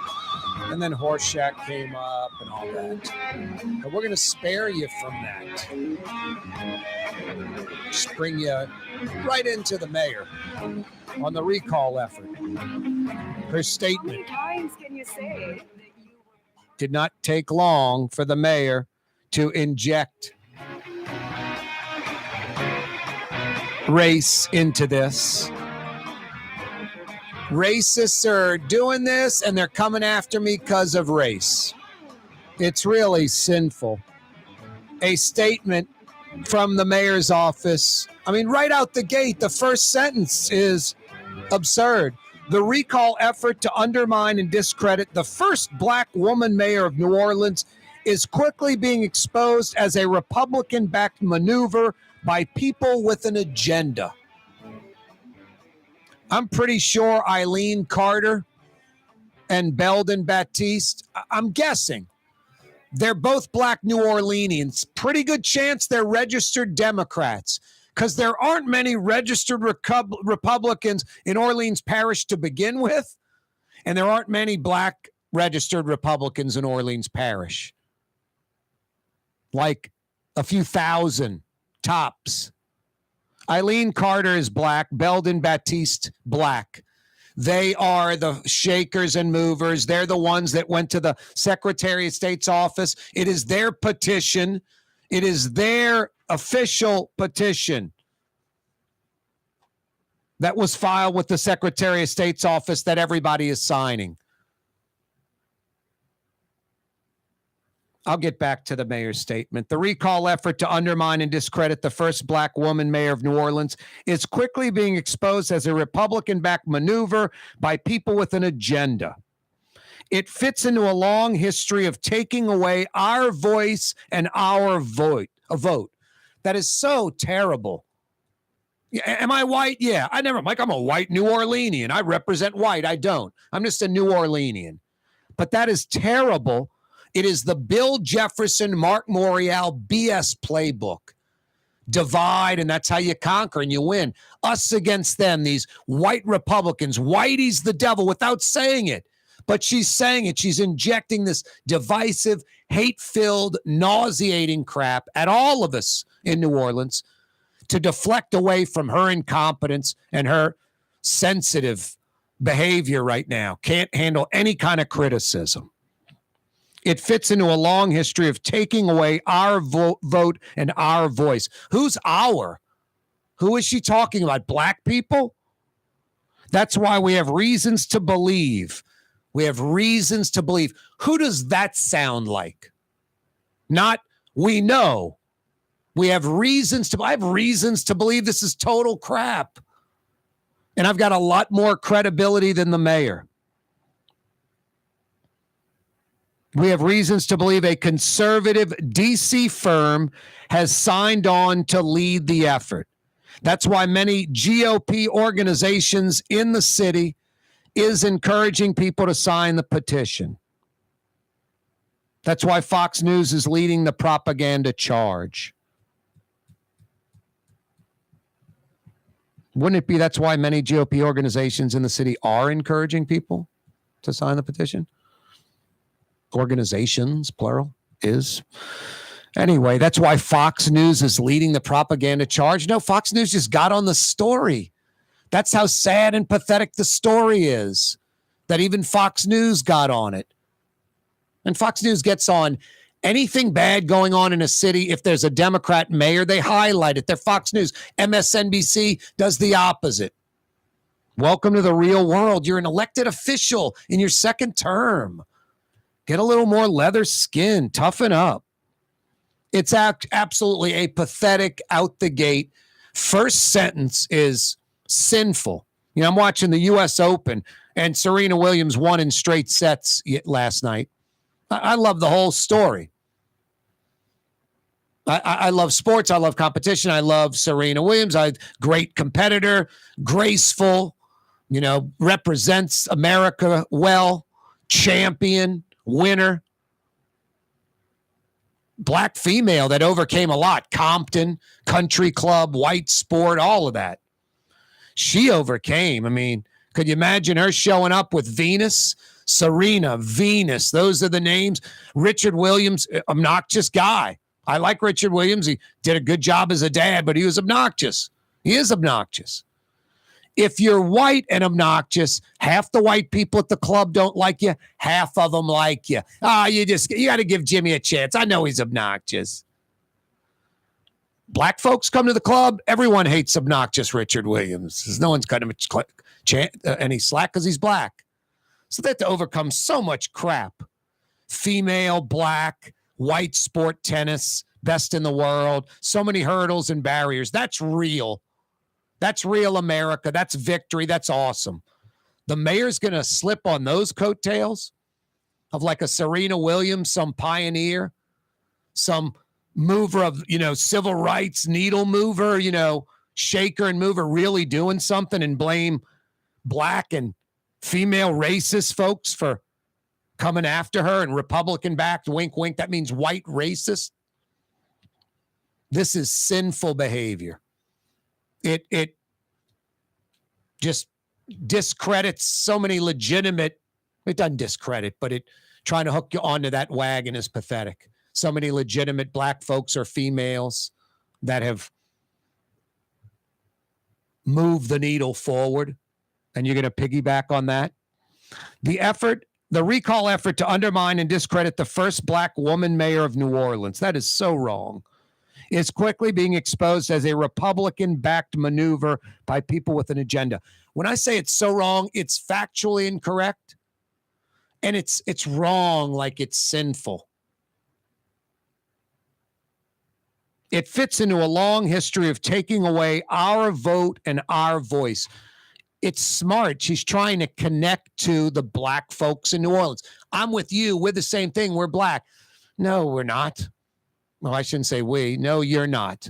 And then Horseshack came up and all that. But we're going to spare you from that. Just bring you right into the mayor on the recall effort. Her statement. How many times can you say? Did not take long for the mayor to inject race into this. Racists are doing this and they're coming after me because of race. It's really sinful. A statement from the mayor's office. I mean, right out the gate, the first sentence is absurd. The recall effort to undermine and discredit the first black woman mayor of New Orleans is quickly being exposed as a Republican-backed maneuver by people with an agenda. I'm pretty sure Eileen Carter and Belden Batiste, I'm guessing, they're both black New Orleanians. Pretty good chance they're registered Democrats because there aren't many registered Republicans in Orleans Parish to begin with, and there aren't many black registered Republicans in Orleans Parish. Like a few thousand. Tops. Eileen Carter is black. Belden Batiste, black. They are the shakers and movers. They're the ones that went to the Secretary of State's office. It is their petition. It is their official petition that was filed with the Secretary of State's office that everybody is signing. I'll get back to the mayor's statement. The recall effort to undermine and discredit the first black woman mayor of New Orleans is quickly being exposed as a Republican-backed maneuver by people with an agenda. It fits into a long history of taking away our voice and our vote. A vote that is so terrible. Am I white? Yeah. Mike, I'm a white New Orleanian. I represent white. I don't. I'm just a New Orleanian. But that is terrible. It is the Bill Jefferson, Mark Morial BS playbook. Divide, and that's how you conquer and you win. Us against them, these white Republicans. Whitey's the devil without saying it. But she's saying it. She's injecting this divisive, hate-filled, nauseating crap at all of us in New Orleans to deflect away from her incompetence and her sensitive behavior right now. Can't handle any kind of criticism. It fits into a long history of taking away our vote and our voice. Who's our? Who is she talking about? Black people? That's why we have reasons to believe. We have reasons to believe. Who does that sound like? Not we know. We have reasons to. I have reasons to believe this is total crap. And I've got a lot more credibility than the mayor. We have reasons to believe a conservative D.C. firm has signed on to lead the effort. That's why many GOP organizations in the city is encouraging people to sign the petition. That's why Fox News is leading the propaganda charge. Wouldn't it be that's why many GOP organizations in the city are encouraging people to sign the petition? Organizations, plural, is. Anyway, that's why Fox News is leading the propaganda charge. No, Fox News just got on the story. That's how sad and pathetic the story is, that even Fox News got on it. And Fox News gets on anything bad going on in a city. If there's a Democrat mayor, they highlight it. They're Fox News. MSNBC does the opposite. Welcome to the real world. You're an elected official in your second term. Get a little more leather skin. Toughen up. It's absolutely a pathetic out the gate. First sentence is sinful. You know, I'm watching the U.S. Open, and Serena Williams won in straight sets last night. I love the whole story. I love sports. I love competition. I love Serena Williams. Great competitor, graceful, represents America well, champion, winner, black female that overcame a lot. Compton, country club, white sport, all of that. She overcame. I mean, could you imagine her showing up with Venus? Serena, Venus, those are the names. Richard Williams, obnoxious guy. I like Richard Williams. He did a good job as a dad, but he was obnoxious. He is obnoxious. If you're white and obnoxious, half the white people at the club don't like you. Half of them like you. You got to give Jimmy a chance. I know he's obnoxious. Black folks come to the club. Everyone hates obnoxious Richard Williams. No one's cutting him any slack because he's black. So they have to overcome so much crap. Female, black, white sport tennis, best in the world. So many hurdles and barriers. That's real. That's real America. That's victory. That's awesome. The mayor's going to slip on those coattails of like a Serena Williams, some pioneer, some mover of, civil rights, needle mover, shaker and mover, really doing something, and blame black and female racist folks for coming after her, and Republican-backed, wink, wink. That means white racist. This is sinful behavior. It just discredits so many legitimate. It doesn't discredit, but it trying to hook you onto that wagon is pathetic. So many legitimate black folks or females that have moved the needle forward, and you're going to piggyback on that. The recall effort to undermine and discredit the first black woman mayor of New Orleans, that is so wrong, is quickly being exposed as a Republican-backed maneuver by people with an agenda. When I say it's so wrong, it's factually incorrect, and it's wrong like it's sinful. It fits into a long history of taking away our vote and our voice. It's smart. She's trying to connect to the black folks in New Orleans. I'm with you. We're the same thing. We're black. No, we're not. Well, I shouldn't say we. No, you're not.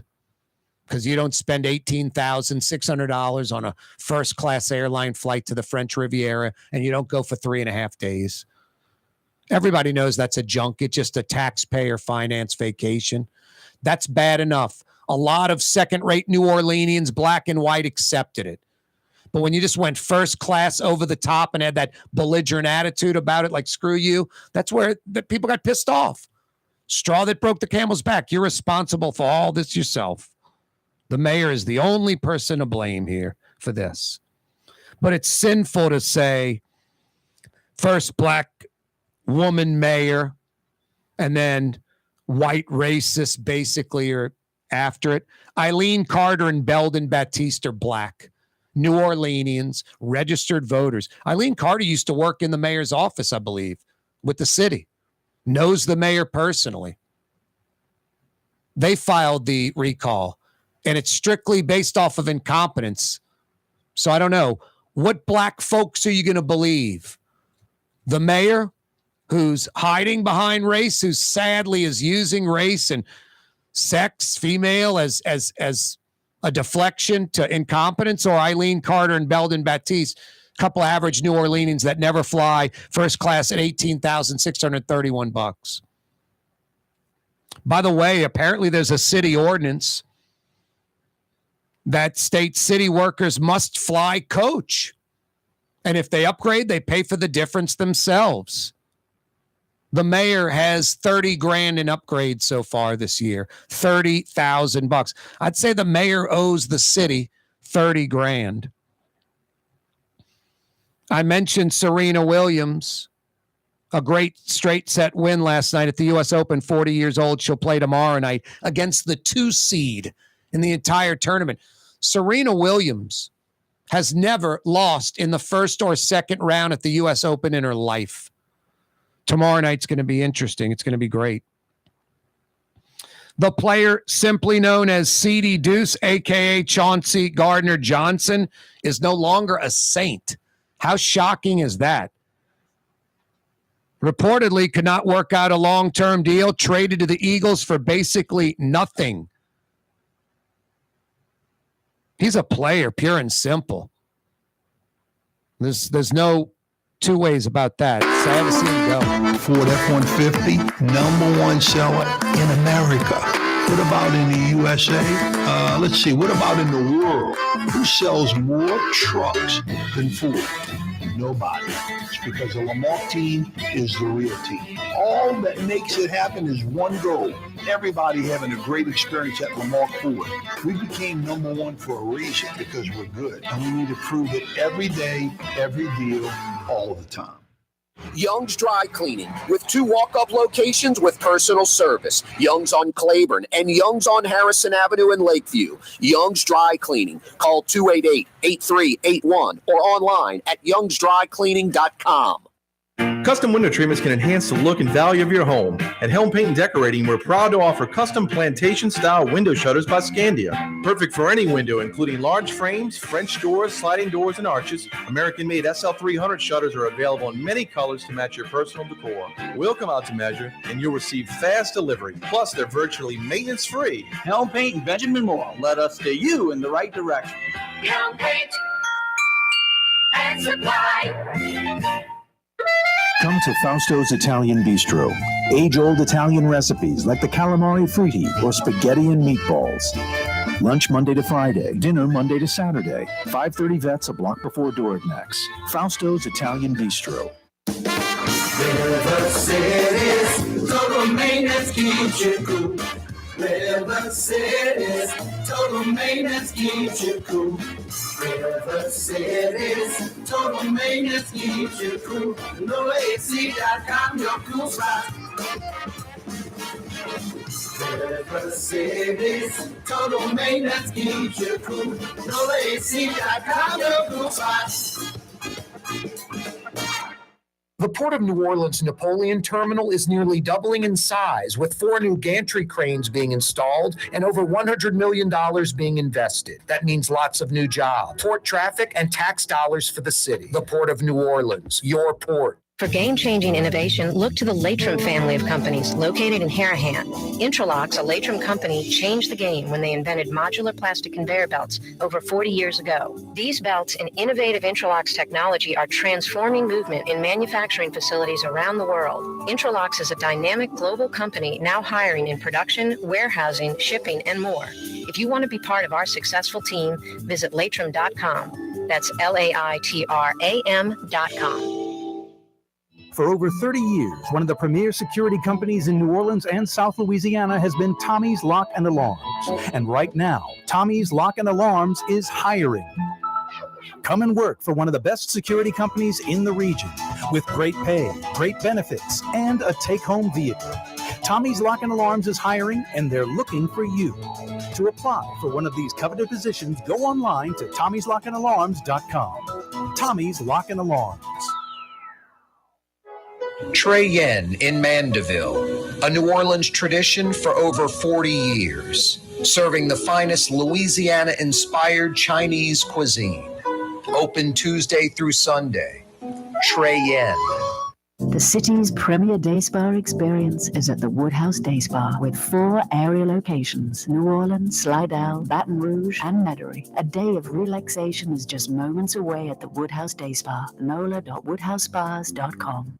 Because you don't spend $18,600 on a first-class airline flight to the French Riviera, and you don't go for 3.5 days. Everybody knows that's a junk. It's just a taxpayer finance vacation. That's bad enough. A lot of second-rate New Orleanians, black and white, accepted it. But when you just went first class over the top and had that belligerent attitude about it, like, screw you, that's where the people got pissed off. Straw that broke the camel's back. You're responsible for all this yourself. The mayor is the only person to blame here for this. But it's sinful to say first black woman mayor and then white racist basically are after it. Eileen Carter and Belden Batiste are black. New Orleanians, registered voters. Eileen Carter used to work in the mayor's office, I believe, with the city. Knows the mayor personally. They filed the recall, and it's strictly based off of incompetence. So I don't know. What black folks are you going to believe? The mayor, who's hiding behind race, who sadly is using race and sex, female, as a deflection to incompetence, or Eileen Carter and Belden Batiste, a couple average New Orleanians that never fly first class at $18,631. By the way, apparently there's a city ordinance that states city workers must fly coach. And if they upgrade, they pay for the difference themselves. The mayor has $30,000 in upgrades so far this year. $30,000. I'd say the mayor owes the city $30,000. I mentioned Serena Williams, a great straight set win last night at the U.S. Open, 40 years old. She'll play tomorrow night against the 2 seed in the entire tournament. Serena Williams has never lost in the first or second round at the U.S. Open in her life. Tomorrow night's going to be interesting. It's going to be great. The player simply known as CD Deuce, a.k.a. Chauncey Gardner-Johnson, is no longer a Saint. How shocking is that? Reportedly could not work out a long-term deal, traded to the Eagles for basically nothing. He's a player, pure and simple. There's no two ways about that. Sad to see him go. Ford F-150, #1 seller in America. What about in the USA? Let's see. What about in the world? Who sells more trucks than Ford? Nobody. It's because the Lamarck team is the real team. All that makes it happen is one goal. Everybody having a great experience at Lamarck Ford. We became #1 for a reason, because we're good. And we need to prove it every day, every deal, all the time. Young's Dry Cleaning, with 2 walk-up locations with personal service. Young's on Claiborne and Young's on Harrison Avenue in Lakeview. Young's Dry Cleaning. Call 288-8381 or online at youngsdrycleaning.com. Custom window treatments can enhance the look and value of your home. At Helm Paint and Decorating, we're proud to offer custom plantation-style window shutters by Scandia. Perfect for any window, including large frames, French doors, sliding doors, and arches. American-made SL300 shutters are available in many colors to match your personal decor. We'll come out to measure, and you'll receive fast delivery. Plus, they're virtually maintenance-free. Helm Paint and Benjamin Moore. Let us steer you in the right direction. Helm Paint and Supply. Come to Fausto's Italian Bistro. Age-old Italian recipes like the calamari fritti or spaghetti and meatballs. Lunch Monday to Friday. Dinner Monday to Saturday. 530 Vets, a block before Dorignax. Fausto's Italian Bistro. River City's total maintenance keeps you cool. River City's total maintenance keeps you cool. River City's total maintenance keeps you cool. NoAC.com, your cool spot. River City's total maintenance keeps you cool. NoAC.com, your cool spot. The Port of New Orleans Napoleon Terminal is nearly doubling in size, with 4 new gantry cranes being installed and over $100 million being invested. That means lots of new jobs, port traffic, and tax dollars for the city. The Port of New Orleans, your port. For game-changing innovation, look to the Latrim family of companies located in Harahan. Intralox, a Latrim company, changed the game when they invented modular plastic conveyor belts over 40 years ago. These belts and innovative Intralox technology are transforming movement in manufacturing facilities around the world. Intralox is a dynamic global company now hiring in production, warehousing, shipping, and more. If you want to be part of our successful team, visit Latrim.com. That's LAITRAM.com. For over 30 years, one of the premier security companies in New Orleans and South Louisiana has been Tommy's Lock and Alarms. And right now, Tommy's Lock and Alarms is hiring. Come and work for one of the best security companies in the region with great pay, great benefits, and a take-home vehicle. Tommy's Lock and Alarms is hiring, and they're looking for you. To apply for one of these coveted positions, go online to tommyslockandalarms.com. Tommy's Lock and Alarms. Trey Yen in Mandeville, a New Orleans tradition for over 40 years, serving the finest Louisiana-inspired Chinese cuisine. Open Tuesday through Sunday. Trey Yen. The city's premier day spa experience is at the Woodhouse Day Spa with 4 area locations: New Orleans, Slidell, Baton Rouge, and Metairie. A day of relaxation is just moments away at the Woodhouse Day Spa. NOLA.woodhousespas.com.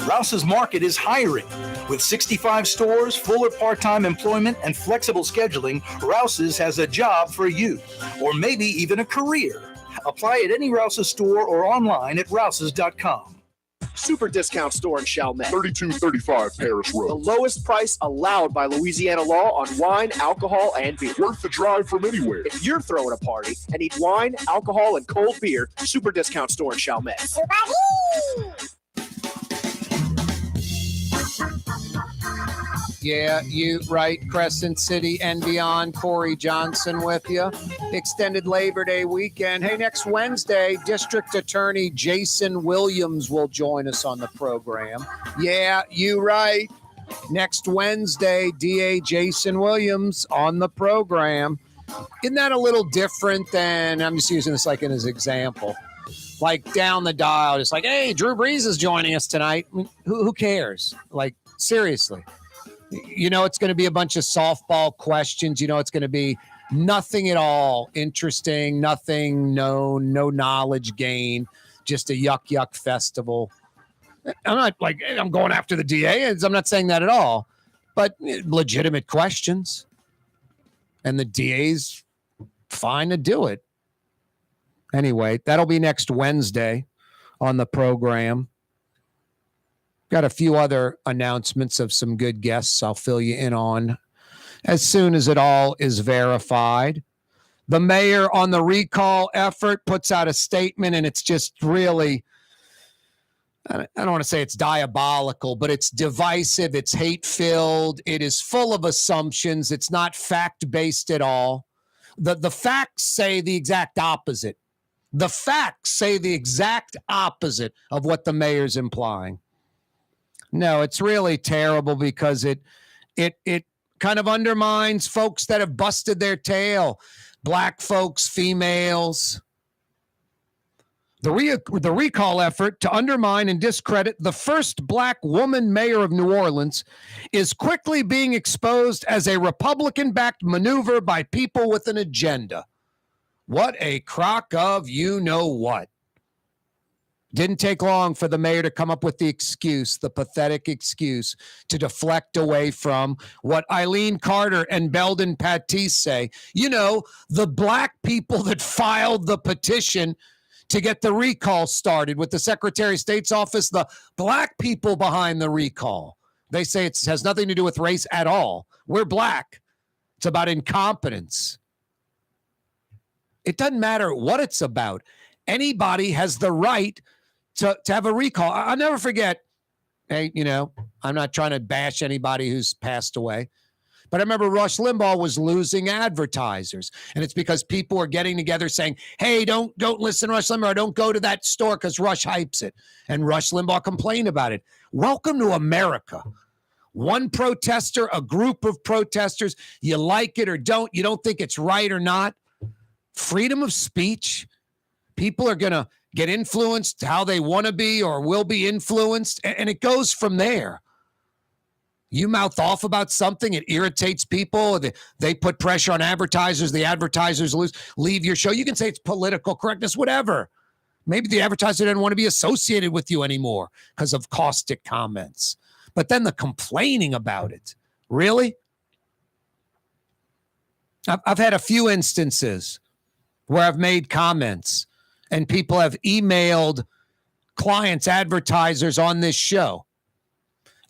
Rouse's Market is hiring. With 65 stores, full or part-time employment, and flexible scheduling, Rouse's has a job for you, or maybe even a career. Apply at any Rouse's store or online at rouses.com. Super discount store in Chalmette. 3235 Paris Road. The lowest price allowed by Louisiana law on wine, alcohol, and beer. Worth the drive from anywhere. If you're throwing a party and need wine, alcohol, and cold beer, super discount store in Chalmette. Yeah, you right. Crescent City and beyond. Corey Johnson with you. Extended Labor Day weekend. Hey, next Wednesday, District Attorney Jason Williams will join us on the program. Yeah, you right. Next Wednesday, DA Jason Williams on the program. Isn't that a little different than, I'm just using this like in his example, like down the dial, just like, hey, Drew Brees is joining us tonight. I mean, who cares? Like, seriously. You know, it's going to be a bunch of softball questions. You know, it's going to be nothing at all interesting, nothing known, no knowledge gain, just a yuck festival. I'm not like, I'm going after the DA. I'm not saying that at all, but legitimate questions. And the DA's fine to do it. Anyway, that'll be next Wednesday on the program. Got a few other announcements of some good guests I'll fill you in on as soon as it all is verified. The mayor on the recall effort puts out a statement, and it's just really, I don't want to say it's diabolical, but it's divisive. It's hate-filled. It is full of assumptions. It's not fact-based at all. The facts say the exact opposite. The facts say the exact opposite of what the mayor's implying. No, it's really terrible because it kind of undermines folks that have busted their tail, black folks, females. The recall effort to undermine and discredit the first black woman mayor of New Orleans is quickly being exposed as a Republican-backed maneuver by people with an agenda. What a crock of you-know-what. Didn't take long for the mayor to come up with the excuse, the pathetic excuse, to deflect away from what Eileen Carter and Belden Patisse say. You know, the black people that filed the petition to get the recall started with the Secretary of State's office, the black people behind the recall. They say it has nothing to do with race at all. We're black. It's about incompetence. It doesn't matter what it's about. Anybody has the right to have a recall. I'll never forget, hey, you know, I'm not trying to bash anybody who's passed away, but I remember Rush Limbaugh was losing advertisers, and it's because people were getting together saying, hey, don't listen to Rush Limbaugh, or don't go to that store because Rush hypes it. And Rush Limbaugh complained about it. Welcome to America. One protester, a group of protesters, you like it or don't, you don't think it's right or not. Freedom of speech. People are going to get influenced how they want to be or will be influenced, and it goes from there. You mouth off about something, it irritates people, they put pressure on advertisers, the advertisers leave your show. You can say it's political correctness, whatever. Maybe the advertiser doesn't want to be associated with you anymore because of caustic comments. But then the complaining about it, really? I've had a few instances where I've made comments and people have emailed clients, advertisers on this show.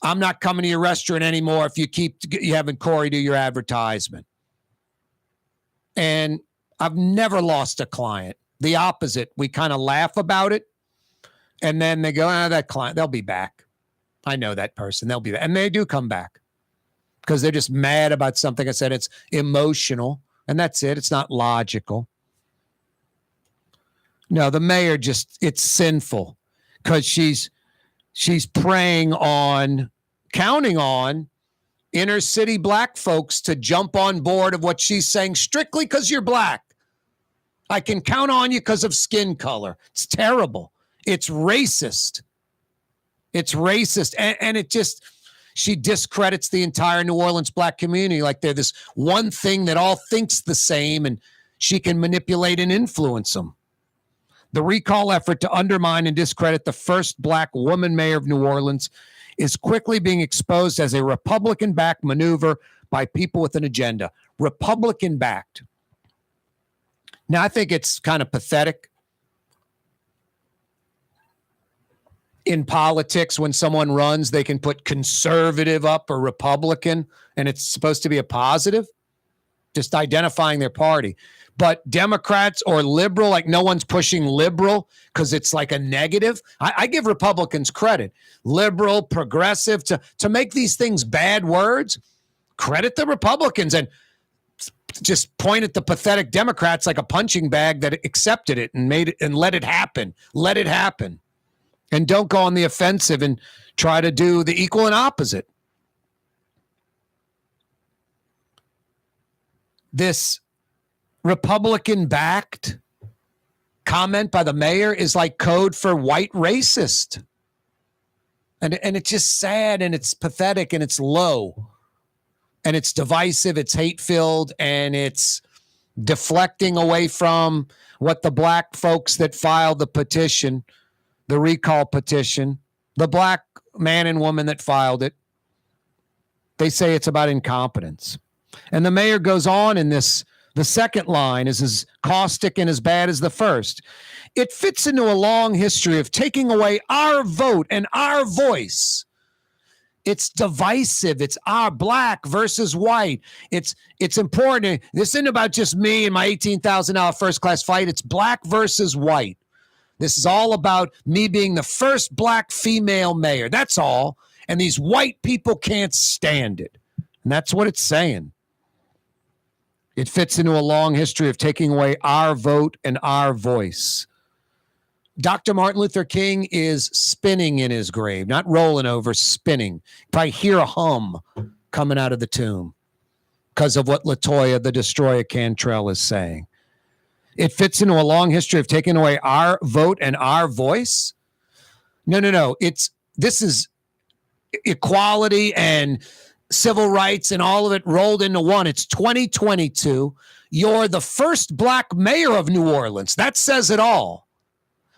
I'm not coming to your restaurant anymore if you having Corey do your advertisement. And I've never lost a client. The opposite. We kind of laugh about it, and then they go, that client, they'll be back. I know that person. They'll be back. And they do come back because they're just mad about something. I said it's emotional, and that's it. It's not logical. No, the mayor it's sinful because she's counting on inner city black folks to jump on board of what she's saying strictly because you're black. I can count on you because of skin color. It's terrible. It's racist. It's racist. And she discredits the entire New Orleans black community like they're this one thing that all thinks the same and she can manipulate and influence them. The recall effort to undermine and discredit the first black woman mayor of New Orleans is quickly being exposed as a Republican-backed maneuver by people with an agenda. Republican-backed. Now, I think it's kind of pathetic in politics when someone runs, they can put conservative up or Republican, and it's supposed to be a positive, just identifying their party. But Democrats or liberal, like no one's pushing liberal because it's like a negative. I give Republicans credit. Liberal, progressive, to make these things bad words, credit the Republicans and just point at the pathetic Democrats like a punching bag that accepted it and made it and let it happen. Let it happen. And don't go on the offensive and try to do the equal and opposite. This Republican-backed comment by the mayor is like code for white racist. And it's just sad and it's pathetic and it's low. And it's divisive, it's hate-filled, and it's deflecting away from what the black folks that filed the petition, the recall petition, the black man and woman that filed it, they say it's about incompetence. And the mayor goes on in this. The second line is as caustic and as bad as the first. It fits into a long history of taking away our vote and our voice. It's divisive. It's our black versus white. It's important. This isn't about just me and my $18,000 first-class flight. It's black versus white. This is all about me being the first black female mayor. That's all. And these white people can't stand it. And that's what it's saying. It fits into a long history of taking away our vote and our voice. Dr. Martin Luther King is spinning in his grave, not rolling over, spinning. Probably hear a hum coming out of the tomb because of what LaToya, the destroyer Cantrell, is saying. It fits into a long history of taking away our vote and our voice. No. This is equality and civil rights and all of it rolled into one. It's 2022. You're the first black mayor of New Orleans. That says it all.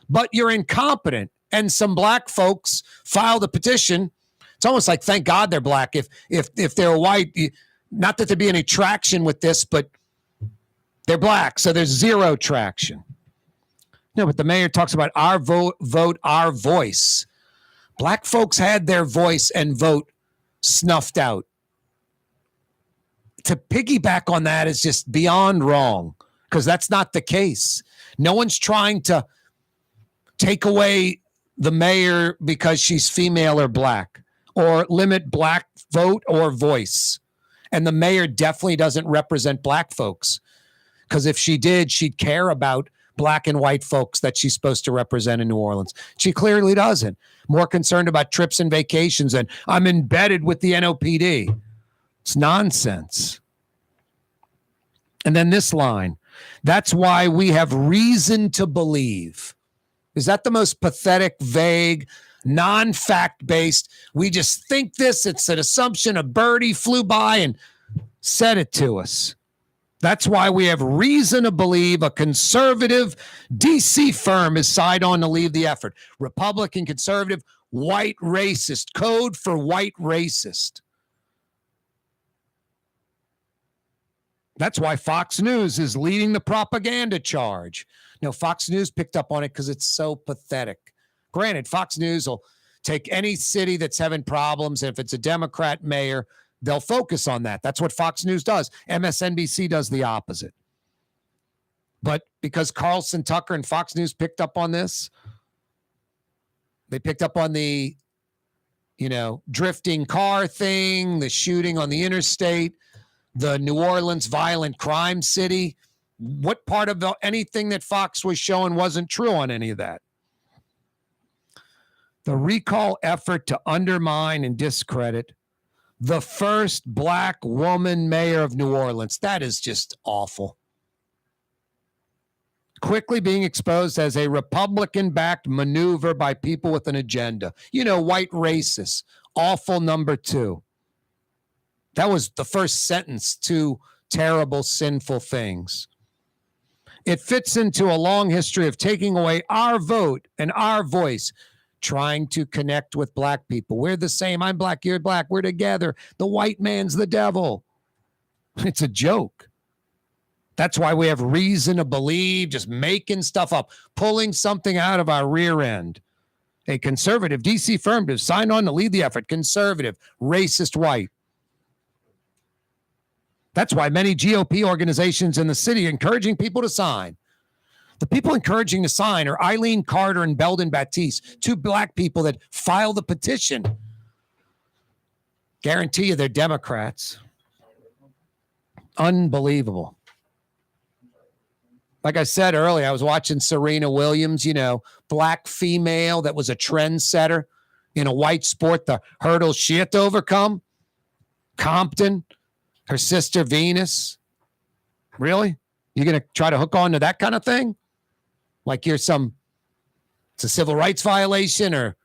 But you're incompetent. And some black folks filed a petition. It's almost like, thank God they're black. If they're white, not that there'd be any traction with this, but they're black. So there's zero traction. No, but the mayor talks about our vote, our voice. Black folks had their voice and vote snuffed out. To piggyback on that is just beyond wrong because that's not the case. No one's trying to take away the mayor because she's female or black or limit black vote or voice. And the mayor definitely doesn't represent black folks because if she did, she'd care about black and white folks that she's supposed to represent in New Orleans. She clearly doesn't. More concerned about trips and vacations and I'm embedded with the NOPD. It's nonsense. And then this line, that's why we have reason to believe. Is that the most pathetic, vague, non-fact-based? We just think this, it's an assumption. A birdie flew by and said it to us. That's why we have reason to believe a conservative D.C. firm is signed on to lead the effort. Republican, conservative, white racist. Code for white racist. That's why Fox News is leading the propaganda charge. No, Fox News picked up on it because it's so pathetic. Granted, Fox News will take any city that's having problems. And if it's a Democrat mayor, they'll focus on that. That's what Fox News does. MSNBC does the opposite. But because Carlson Tucker and Fox News picked up on this, they picked up on the, drifting car thing, the shooting on the interstate, the New Orleans violent crime city. What part of anything that Fox was showing wasn't true on any of that? The recall effort to undermine and discredit the first black woman mayor of New Orleans. That is just awful. Quickly being exposed as a Republican-backed maneuver by people with an agenda. White racists. Awful number 2. That was the first sentence. 2 terrible, sinful things. It fits into a long history of taking away our vote and our voice, trying to connect with black people. We're the same. I'm black. You're black. We're together. The white man's the devil. It's a joke. That's why we have reason to believe, just making stuff up, pulling something out of our rear end. A conservative DC firm to sign on to lead the effort. Conservative, racist, white. That's why many GOP organizations in the city are encouraging people to sign. The people encouraging to sign are Eileen Carter and Belden Batiste, 2 black people that filed the petition. Guarantee you they're Democrats. Unbelievable. Like I said earlier, I was watching Serena Williams, black female that was a trendsetter in a white sport, the hurdles she had to overcome. Compton, her sister Venus. Really? You're going to try to hook on to that kind of thing? Like it's a civil rights violation, or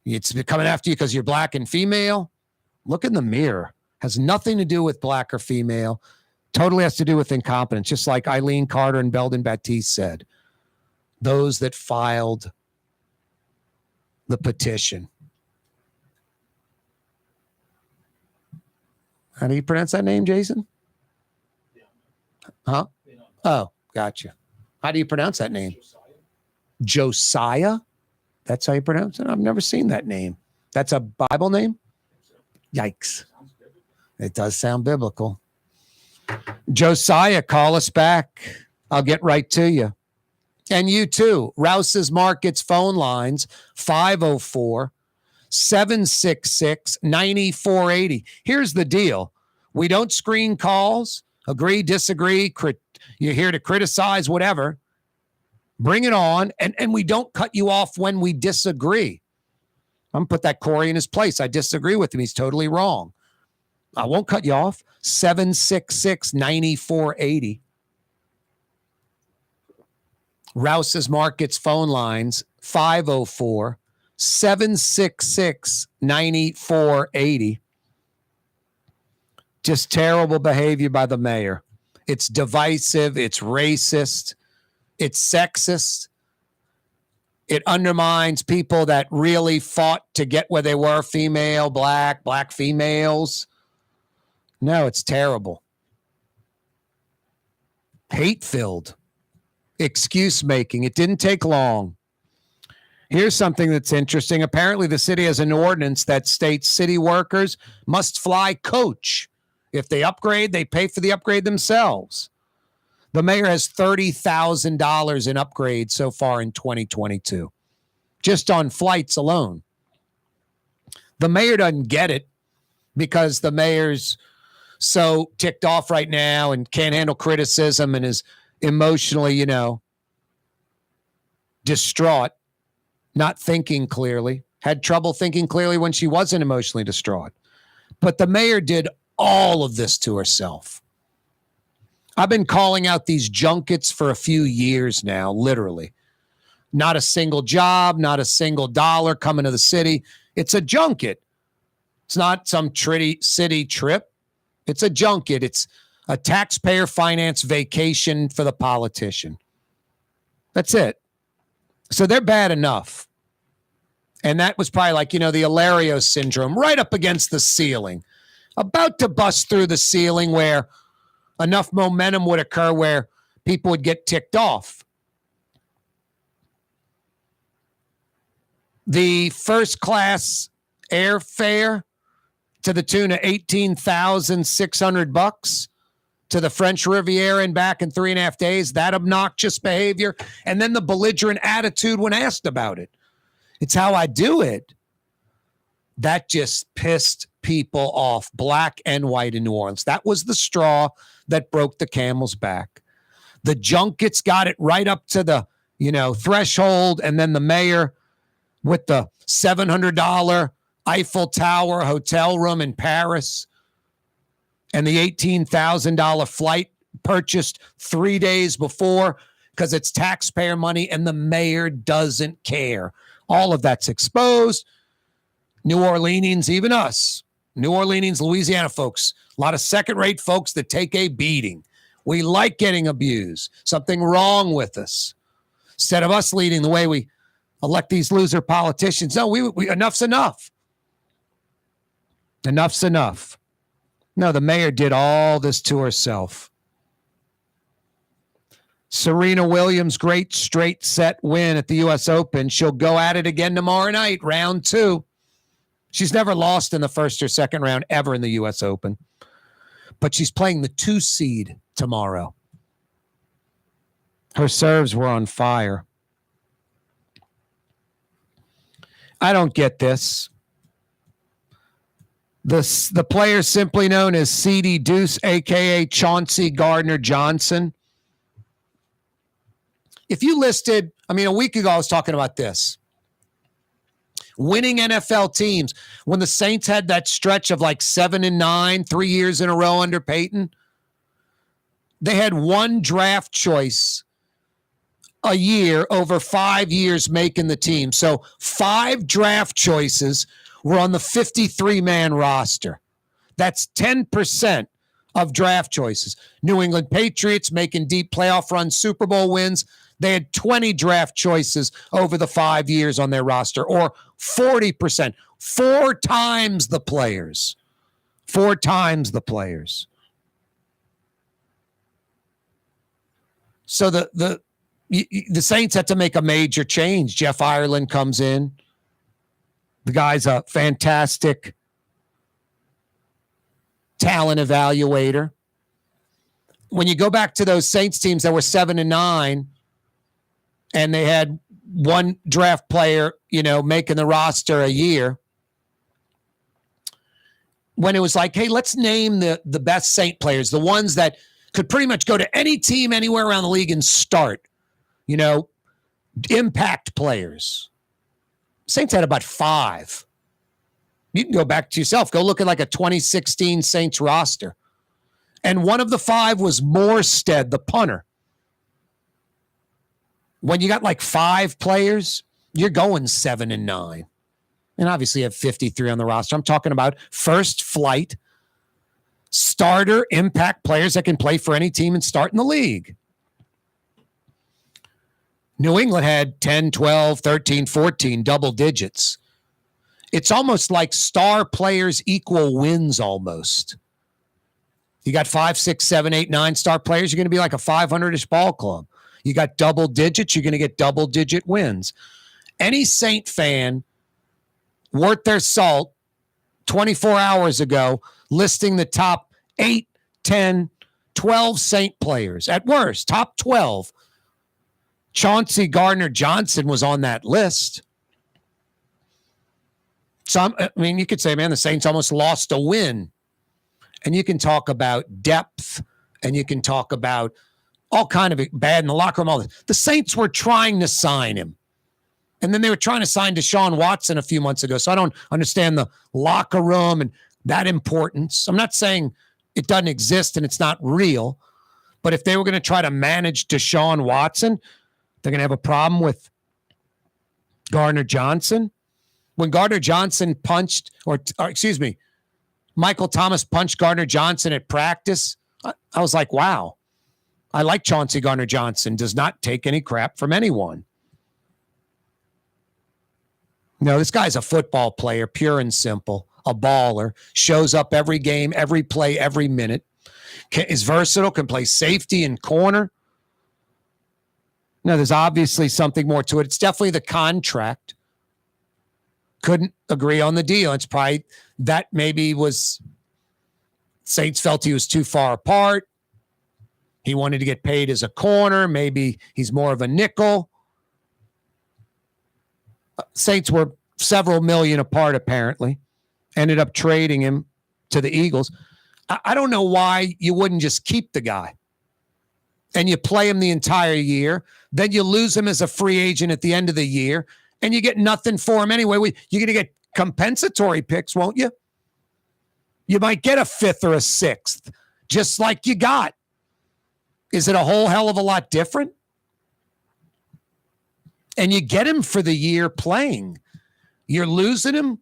it's coming after you because you're black and female? Look in the mirror. Has nothing to do with black or female. Totally has to do with incompetence, just like Eileen Carter and Belden Batiste said. Those that filed the petition. How do you pronounce that name, Jason? Huh? Oh, gotcha. How do you pronounce that name? Josiah? That's how you pronounce it? I've never seen that name. That's a Bible name? Yikes. It does sound biblical. Josiah, call us back. I'll get right to you. And you too. Rouse's Markets phone lines, 504-766-9480. Here's the deal. We don't screen calls. Agree, disagree. You're here to criticize, whatever. Bring it on. And we don't cut you off when we disagree. I'm going to put that Corey in his place. I disagree with him. He's totally wrong. I won't cut you off. 766-9480. Rouse's Markets phone lines, 504-766-9480. Just terrible behavior by the mayor. It's divisive. It's racist. It's sexist. It undermines people that really fought to get where they were, female, black females. No, it's terrible. Hate-filled. Excuse-making. It didn't take long. Here's something that's interesting. Apparently, the city has an ordinance that states city workers must fly coach. If they upgrade, they pay for the upgrade themselves. The mayor has $30,000 in upgrades so far in 2022, just on flights alone. The mayor doesn't get it because the mayor's so ticked off right now and can't handle criticism and is emotionally, distraught, not thinking clearly, had trouble thinking clearly when she wasn't emotionally distraught. But the mayor did all of this to herself. I've been calling out these junkets for a few years now, literally. Not a single job, not a single dollar coming to the city. It's a junket. It's not some city trip. It's a junket. It's a taxpayer finance vacation for the politician. That's it. So they're bad enough. And that was probably like, the Ilario syndrome, right up against the ceiling. About to bust through the ceiling where enough momentum would occur where people would get ticked off. The first class airfare to the tune of $18,600 to the French Riviera and back in 3.5 days, that obnoxious behavior, and then the belligerent attitude when asked about it. It's how I do it. That just pissed people off, black and white in New Orleans. That was the straw that broke the camel's back. The junkets got it right up to the, threshold, and then the mayor with the $700 Eiffel Tower hotel room in Paris and the $18,000 flight purchased 3 days before because it's taxpayer money and the mayor doesn't care. All of that's exposed. New Orleanians, even us, New Orleanians, Louisiana folks, a lot of second-rate folks that take a beating. We like getting abused. Something wrong with us. Instead of us leading the way, we elect these loser politicians. No, we enough's enough. Enough's enough. No, the mayor did all this to herself. Serena Williams, great straight set win at the U.S. Open. She'll go at it again tomorrow night, round 2. She's never lost in the first or second round ever in the U.S. Open. But she's playing the 2 seed tomorrow. Her serves were on fire. I don't get this. The player simply known as CD Deuce, a.k.a. Chauncey Gardner-Johnson. If you listed, a week ago I was talking about this. Winning NFL teams, when the Saints had that stretch of like 7-9, 3 years in a row under Peyton, they had one draft choice a year over 5 years making the team. So 5 draft choices were on the 53-man roster. That's 10% of draft choices. New England Patriots making deep playoff runs, Super Bowl wins. They had 20 draft choices over the 5 years on their roster, or 40%. 4 times the players. 4 times the players. So the Saints had to make a major change. Jeff Ireland comes in. The guy's a fantastic talent evaluator. When you go back to those Saints teams that were 7-9, and they had one draft player, making the roster a year, when it was like, hey, let's name the best Saint players, the ones that could pretty much go to any team anywhere around the league and start, impact players. Saints had about 5. You can go back to yourself. Go look at like a 2016 Saints roster. And one of the 5 was Morstead, the punter. When you got like 5 players, you're going 7-9. And obviously you have 53 on the roster. I'm talking about first flight, starter, impact players that can play for any team and start in the league. New England had 10, 12, 13, 14, double digits. It's almost like star players equal wins almost. You got 5, 6, 7, 8, 9 star players, you're going to be like a 500-ish ball club. You got double digits, you're going to get double-digit wins. Any Saint fan worth their salt 24 hours ago listing the top 8, 10, 12 Saint players. At worst, top 12. Chauncey Gardner-Johnson was on that list. You could say, man, the Saints almost lost a win. And you can talk about depth, and you can talk about all kind of bad in the locker room. All this. The Saints were trying to sign him. And then they were trying to sign Deshaun Watson a few months ago. So I don't understand the locker room and that importance. I'm not saying it doesn't exist and it's not real. But if they were going to try to manage Deshaun Watson, they're going to have a problem with Gardner-Johnson. When Gardner-Johnson Michael Thomas punched Gardner-Johnson at practice, I was like, wow. I like Chauncey Gardner-Johnson. Does not take any crap from anyone. No, this guy's a football player, pure and simple, a baller, shows up every game, every play, every minute, is versatile, can play safety and corner. No, there's obviously something more to it. It's definitely the contract. Couldn't agree on the deal. It's probably that maybe was Saints felt he was too far apart. He wanted to get paid as a corner. Maybe he's more of a nickel. Saints were several million apart, apparently. Ended up trading him to the Eagles. I don't know why you wouldn't just keep the guy and you play him the entire year. Then you lose him as a free agent at the end of the year and you get nothing for him anyway. You're going to get compensatory picks, won't you? You might get a 5th or a 6th, just like you got. Is it a whole hell of a lot different? And you get him for the year playing. You're losing him.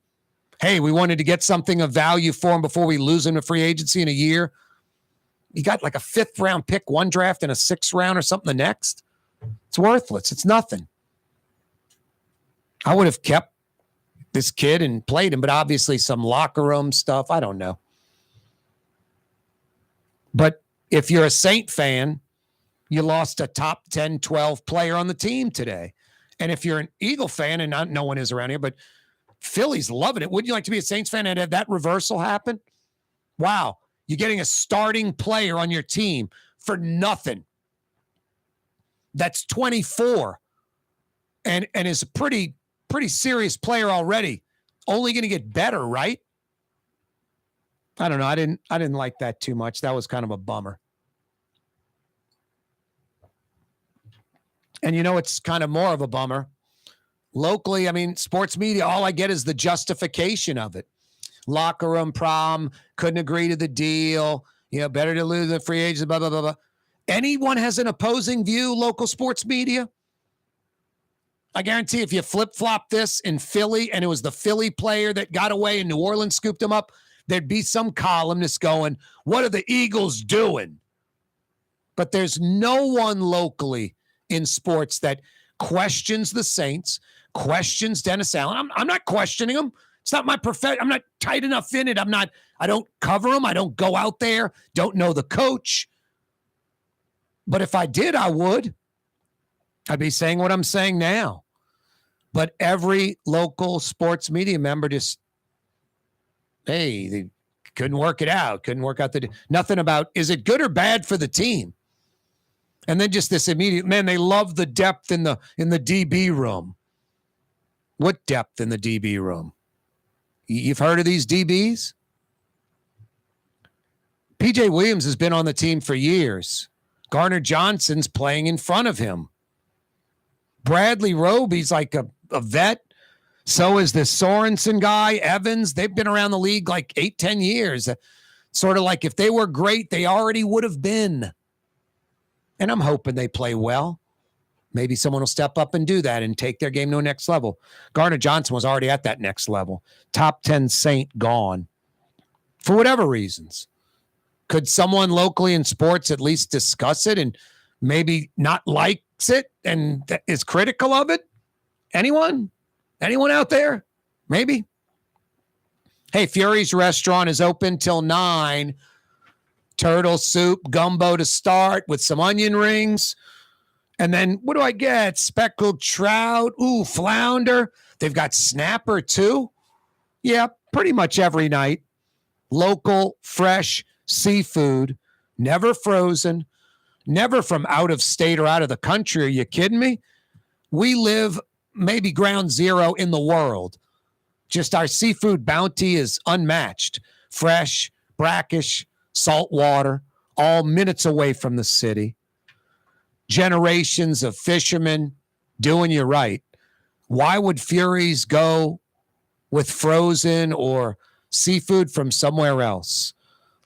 Hey, we wanted to get something of value for him before we lose him to free agency in a year. You got like a 5th round pick, one draft, and a 6th round or something the next. It's worthless. It's nothing. I would have kept this kid and played him, but obviously some locker room stuff. I don't know. But if you're a Saint fan, you lost a top 10, 12 player on the team today. And if you're an Eagle fan, and no one is around here, but Philly's loving it. Wouldn't you like to be a Saints fan and have that reversal happen? Wow. You're getting a starting player on your team for nothing. That's 24 and is a pretty serious player already. Only going to get better, right? I don't know. I didn't like that too much. That was kind of a bummer. And it's kind of more of a bummer. Locally, I mean, sports media, all I get is the justification of it. Locker room problem, couldn't agree to the deal, better to lose the free agents, blah, blah, blah, blah. Anyone has an opposing view, local sports media? I guarantee if you flip-flop this in Philly and it was the Philly player that got away and New Orleans scooped him up, there'd be some columnist going, what are the Eagles doing? But there's no one locally in sports that questions the Saints, questions Dennis Allen. I'm not questioning him. It's not my profession. I'm not tight enough in it. I don't cover him. I don't go out there. Don't know the coach. But if I did, I would. I'd be saying what I'm saying now. But every local sports media member just, hey, they couldn't work it out. Couldn't work out nothing about, is it good or bad for the team? And then just this immediate, man, they love the depth in the DB room. What depth in the DB room? You've heard of these DBs? PJ Williams has been on the team for years. Gardner-Johnson's playing in front of him. Bradley Roby's like a vet. So is this Sorensen guy, Evans. They've been around the league like 8-10 years. Sort of like if they were great, they already would have been. And I'm hoping they play well. Maybe someone will step up and do that and take their game to a next level. Gardner-Johnson was already at that next level. Top 10 Saint gone. For whatever reasons. Could someone locally in sports at least discuss it and maybe not likes it and is critical of it? Anyone? Anyone out there? Maybe. Hey, Fury's Restaurant is open till 9. Turtle soup, gumbo to start with some onion rings. And then what do I get? Speckled trout. Ooh, flounder. They've got snapper too. Yeah, pretty much every night. Local, fresh seafood. Never frozen. Never from out of state or out of the country. Are you kidding me? We live maybe ground zero in the world. Just our seafood bounty is unmatched. Fresh, brackish, salt water, all minutes away from the city. Generations of fishermen doing you right. Why would Fury's go with frozen or seafood from somewhere else?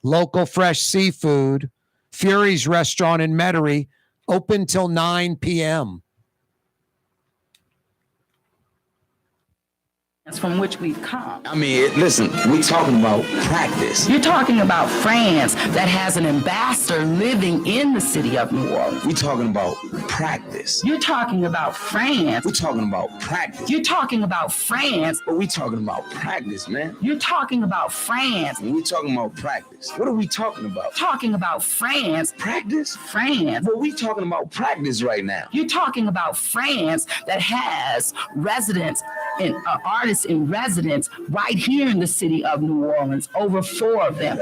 Local fresh seafood, Fury's Restaurant in Metairie, open till 9 p.m. From which we've come. I mean, listen, we talking about practice. You're talking about France that has an ambassador living in the city of New Orleans. We talking about practice. You're talking about France. We talking about practice. You're talking about France. But we talking about practice, man. You're talking about France. And we talking about practice. What are we talking about? Talking about France. Practice? France. Well, we talking about practice right now. You're talking about France that has residents and artists invest in residents right here in the city of New Orleans, over 4 of them.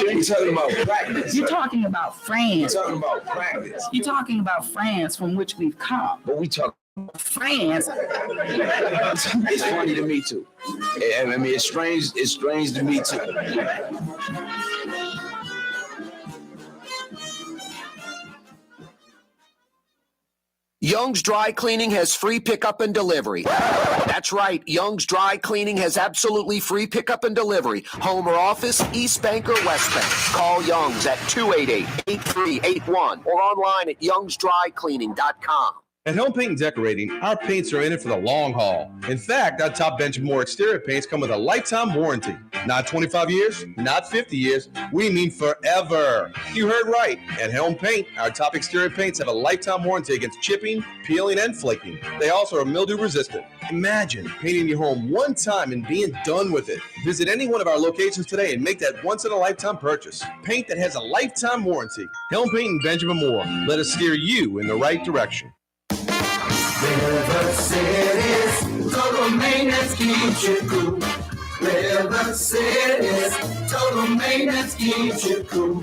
You're talking about practice. You're talking about France. You're talking about practice. You're talking about France, from which we've come. But we talk France. It's funny to me too. I mean, it's strange to me too. Young's Dry Cleaning has free pickup and delivery. That's right. Young's Dry Cleaning has absolutely free pickup and delivery. Home or office, East Bank or West Bank. Call Young's at 288-8381 or online at youngsdrycleaning.com. At Home Paint and Decorating, our paints are in it for the long haul. In fact, our top bench and more exterior paints come with a lifetime warranty. Not 25 years, not 50 years, we mean forever. You heard right. At Helm Paint, our top exterior paints have a lifetime warranty against chipping, peeling, and flaking. They also are mildew resistant. Imagine painting your home one time and being done with it. Visit any one of our locations today and make that once-in-a-lifetime purchase. Paint that has a lifetime warranty. Helm Paint and Benjamin Moore. Let us steer you in the right direction. River City's total maintenance keeps you cool. River City's total maintenance keeps you cool.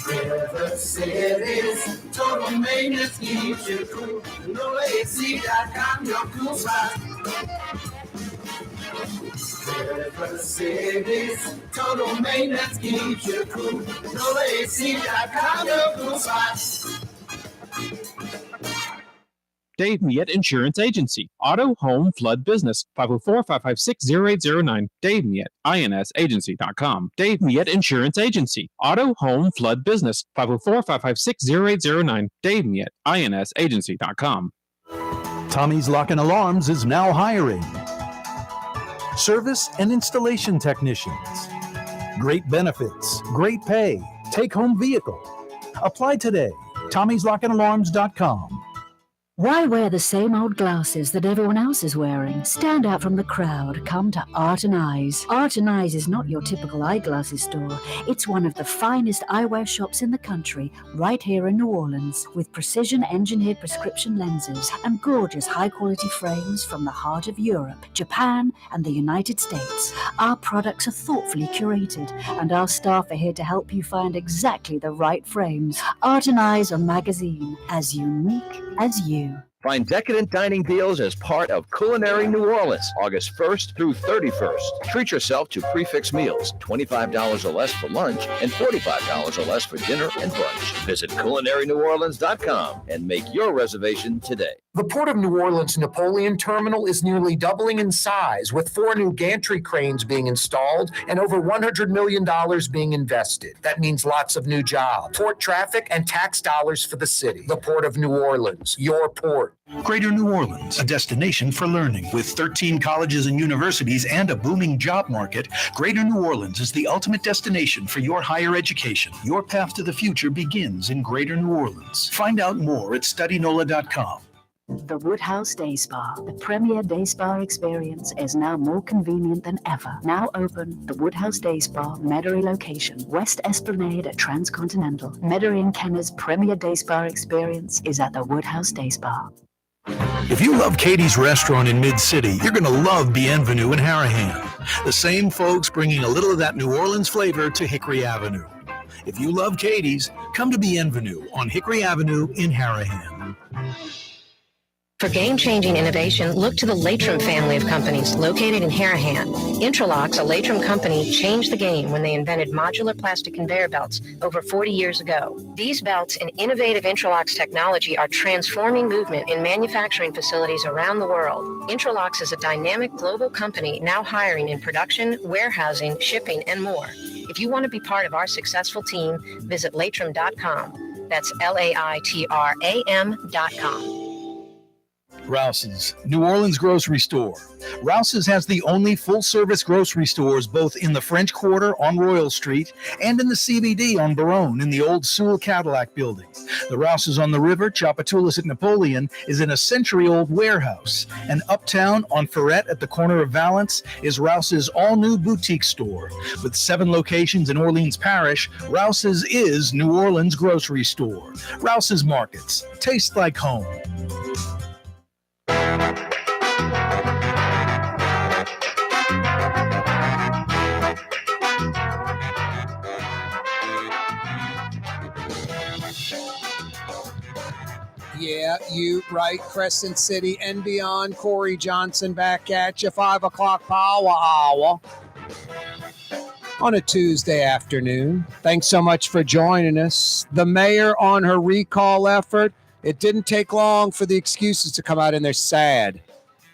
River City's total maintenance keeps you cool. NoAC.com, your cool spot. River City's total maintenance keeps you cool. NoAC.com, your cool spot. Dave Miette Insurance Agency. Auto, home, flood, business. 504-556-0809. Dave Miette, INSagency.com. Dave Miette Insurance Agency. Auto, home, flood, business. 504-556-0809. Dave Miette, INSagency.com. Tommy's Lock and Alarms is now hiring service and installation technicians. Great benefits, great pay, take-home vehicle. Apply today. Tommy'sLockandAlarms.com. Why wear the same old glasses that everyone else is wearing? Stand out from the crowd. Come to Art and Eyes. Art and Eyes is not your typical eyeglasses store. It's one of the finest eyewear shops in the country, right here in New Orleans, with precision-engineered prescription lenses and gorgeous high-quality frames from the heart of Europe, Japan, and the United States. Our products are thoughtfully curated, and our staff are here to help you find exactly the right frames. Art and Eyes, a magazine as unique as you. Find decadent dining deals as part of Culinary New Orleans, August 1st through 31st. Treat yourself to prix meals, $25 or less for lunch and $45 or less for dinner and brunch. Visit culinaryneworleans.com and make your reservation today. The Port of New Orleans Napoleon Terminal is nearly doubling in size, with 4 new gantry cranes being installed and over $100 million being invested. That means lots of new jobs, port traffic, and tax dollars for the city. The Port of New Orleans, your port. Greater New Orleans, a destination for learning. With 13 colleges and universities and a booming job market, Greater New Orleans is the ultimate destination for your higher education. Your path to the future begins in Greater New Orleans. Find out more at studynola.com. The Woodhouse Day Spa, the premier day spa experience, is now more convenient than ever. Now open, the Woodhouse Day Spa, Metairie location, West Esplanade at Transcontinental. Metairie and Kenner's premier day spa experience is at the Woodhouse Day Spa. If you love Katie's Restaurant in Mid-City, you're going to love Bienvenue in Harahan. The same folks bringing a little of that New Orleans flavor to Hickory Avenue. If you love Katie's, come to Bienvenue on Hickory Avenue in Harahan. For game-changing innovation, look to the Latrim family of companies located in Harahan. Intralox, a Latrim company, changed the game when they invented modular plastic conveyor belts over 40 years ago. These belts and innovative Intralox technology are transforming movement in manufacturing facilities around the world. Intralox is a dynamic global company now hiring in production, warehousing, shipping, and more. If you want to be part of our successful team, visit Latrim.com. That's LAITRAM.com. Rouse's, New Orleans grocery store. Rouse's has the only full-service grocery stores both in the French Quarter on Royal Street and in the CBD on Baronne in the old Sewell Cadillac building. The Rouse's on the river, Tchoupitoulas at Napoleon, is in a century-old warehouse. And uptown on Ferret at the corner of Valence is Rouse's all-new boutique store. With 7 locations in Orleans Parish, Rouse's is New Orleans grocery store. Rouse's Markets. Taste like home. Yeah, you right. Crescent City and beyond. Corey Johnson back at you. 5 o'clock power hour on a Tuesday afternoon. Thanks so much for joining us. The mayor on her recall effort. It didn't take long for the excuses to come out, and they're sad.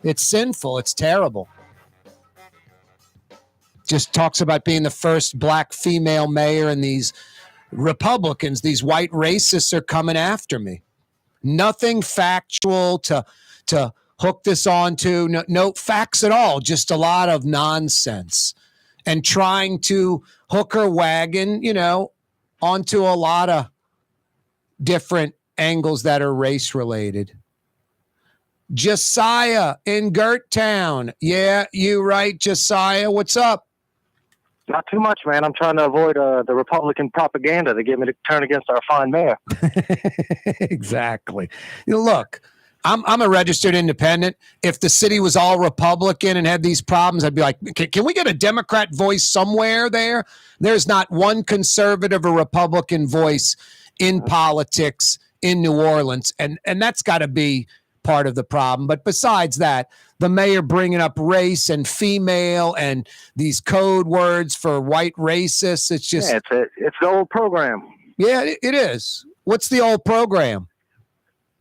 It's sinful. It's terrible. Just talks about being the first black female mayor, and these Republicans, these white racists are coming after me. Nothing factual to hook this onto. No facts at all. Just a lot of nonsense. And trying to hook her wagon, onto a lot of different angles that are race-related. Josiah in Gerttown. Yeah, you right, Josiah. What's up? Not too much, man. I'm trying to avoid the Republican propaganda to get me to turn against our fine mayor. Exactly. Look, I'm a registered independent. If the city was all Republican and had these problems, I'd be like, can we get a Democrat voice somewhere there? There's not one conservative or Republican voice in politics in New Orleans, and that's got to be part of the problem. But besides that, the mayor bringing up race and female and these code words for white racists, it's just... Yeah, it's the old program. Yeah, it is. What's the old program?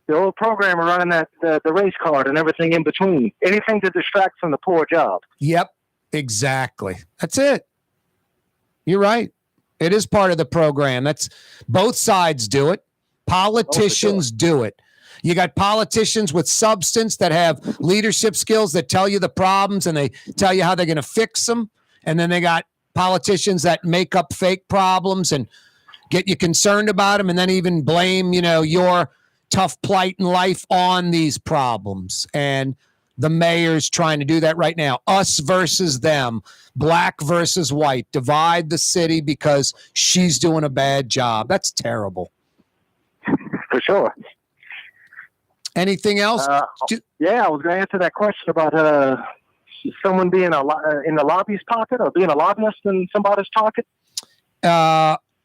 The old program of running the race card and everything in between. Anything to distract from the poor job. Yep, exactly. That's it. You're right. It is part of the program. That's both sides do it. Politicians do it. You got politicians with substance that have leadership skills that tell you the problems and they tell you how they're going to fix them. And then they got politicians that make up fake problems and get you concerned about them and then even blame, your tough plight in life on these problems. And the mayor's trying to do that right now. Us versus them, black versus white, divide the city because she's doing a bad job. That's terrible. For sure. Anything else? Yeah, I was going to answer that question about someone being in the lobby's pocket or being a lobbyist in somebody's pocket.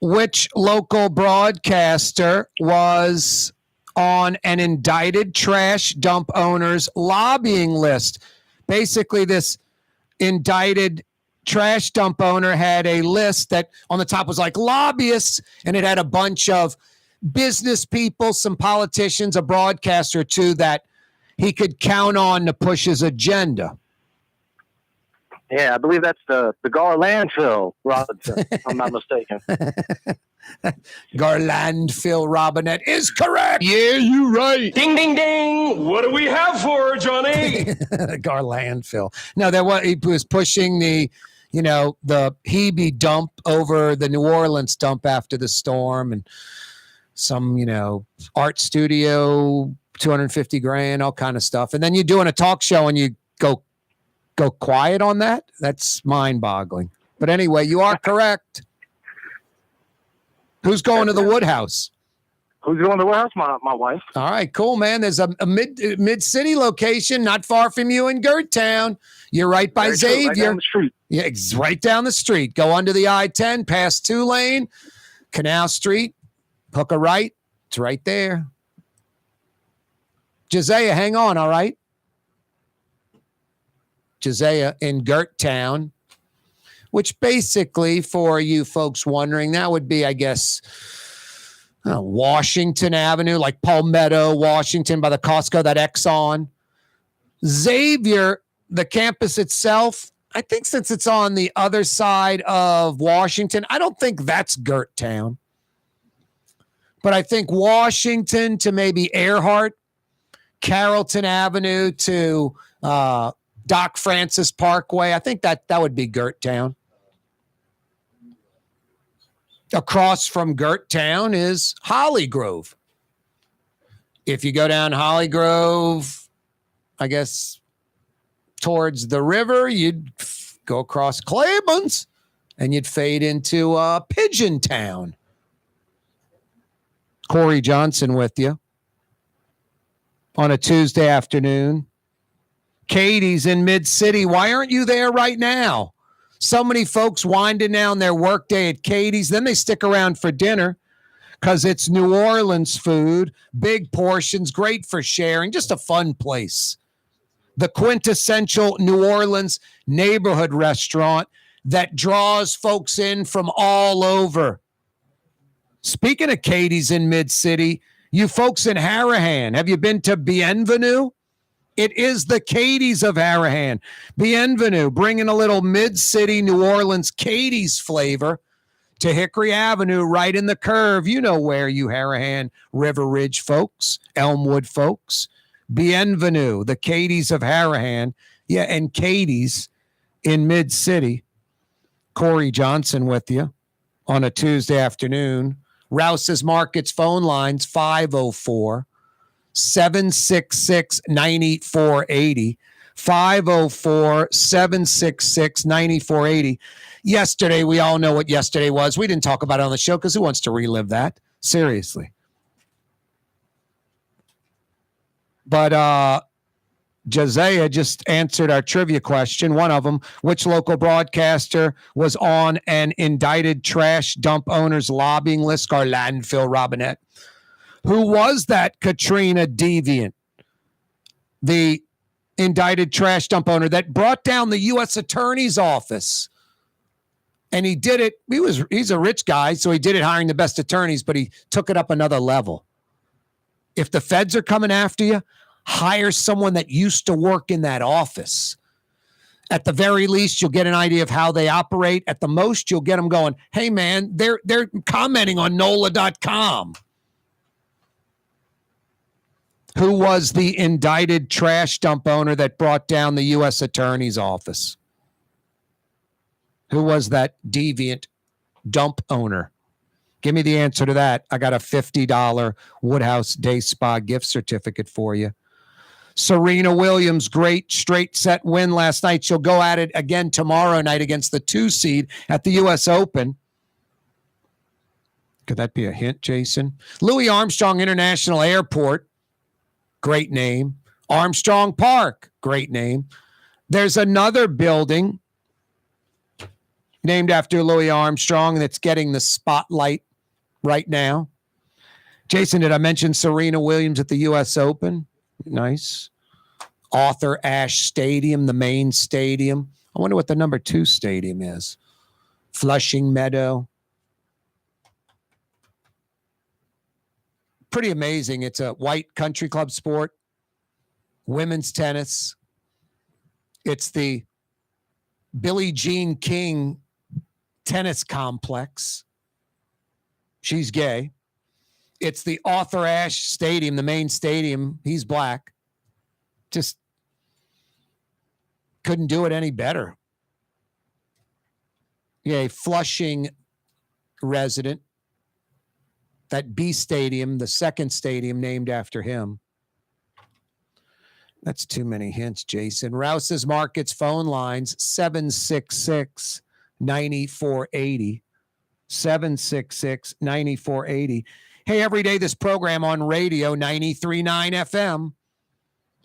Which local broadcaster was on an indicted trash dump owner's lobbying list? Basically, this indicted trash dump owner had a list that on the top was like lobbyists, and it had a bunch of business people, some politicians, a broadcaster or two that he could count on to push his agenda. Yeah, I believe that's the Gardner-Johnson Robinson, if I'm not mistaken. Gardner-Johnson Robinette is correct. Yeah, you're right. Ding, ding, ding. What do we have for her, Johnny? Gardner-Johnson. No, he was pushing the Hebe dump over the New Orleans dump after the storm and some, art studio, $250,000, all kind of stuff. And then you're doing a talk show and you go quiet on that. That's mind-boggling. But anyway, you are correct. Who's going to the Woodhouse? Who's going to the Woodhouse? My wife. All right, cool, man. There's a mid-city location not far from you in Gerttown. You're right by Xavier. Right down the street. Yeah, it's right down the street. Go under the I-10, past 2-lane, Canal Street, hook a right. It's right there. Josiah, hang on, all right? Josiah in Gerttown, which basically, for you folks wondering, that would be, I guess, Washington Avenue, like Palmetto, Washington, by the Costco, that Exxon. Xavier, the campus itself, I think since it's on the other side of Washington, I don't think that's Gerttown. But I think Washington to maybe Earhart, Carrollton Avenue to Doc Francis Parkway. I think that would be Gerttown. Across from Gerttown is Hollygrove. If you go down Hollygrove, I guess towards the river, you'd go across Claiborne's and you'd fade into Pigeon Town. Corey Johnson with you on a Tuesday afternoon. Katie's in Mid-City. Why aren't you there right now? So many folks winding down their workday at Katie's. Then they stick around for dinner. because it's New Orleans food, big portions, great for sharing, just a fun place. The quintessential New Orleans neighborhood restaurant that draws folks in from all over. Speaking of Katie's in Mid-City, you folks in Harahan, have you been to Bienvenue? It is the Katie's of Harahan. Bienvenue, bringing a little Mid-City New Orleans Katie's flavor to Hickory Avenue, right in the curve. You know where, you Harahan, River Ridge folks, Elmwood folks. Bienvenue, the Katie's of Harahan. Yeah, and Katie's in Mid-City. Corey Johnson with you on a Tuesday afternoon. Rouse's Markets phone lines, 504-766-9480. 504-766-9480. Yesterday, we all know what yesterday was. We didn't talk about it on the show because who wants to relive that? Seriously. But Josiah just answered our trivia question. One of them, which local broadcaster was on an indicted trash dump owner's lobbying list or landfill, Robinette? Who was that Katrina deviant? The indicted trash dump owner that brought down the U.S. Attorney's Office. And he did it. He's a rich guy, so he did it hiring the best attorneys, but he took it up another level. If the feds are coming after you, hire someone that used to work in that office. At the very least, you'll get an idea of how they operate. At the most, you'll get them going, hey, man, they're commenting on NOLA.com. Who was the indicted trash dump owner that brought down the U.S. Attorney's Office? Who was that deviant dump owner? Give me the answer to that. I got a $50 Woodhouse Day Spa gift certificate for you. Serena Williams, great straight set win last night. She'll go at it again tomorrow night against the 2 seed at the U.S. Open. Could that be a hint, Jason? Louis Armstrong International Airport, great name. Armstrong Park, great name. There's another building named after Louis Armstrong that's getting the spotlight right now. Jason, did I mention Serena Williams at the U.S. Open? Nice. Arthur Ashe Stadium, the main stadium. I wonder what the number 2 stadium is. Flushing Meadow. Pretty amazing. It's a white country club sport. Women's tennis. It's the Billie Jean King tennis complex. She's gay. It's the Arthur Ashe Stadium, the main stadium. He's black. Just couldn't do it any better. Yeah, Flushing resident. That B Stadium, the second stadium named after him. That's too many hints, Jason. Rouse's Markets phone lines, 766-9480. 766-9480. Hey, every day this program on radio, 93.9 FM.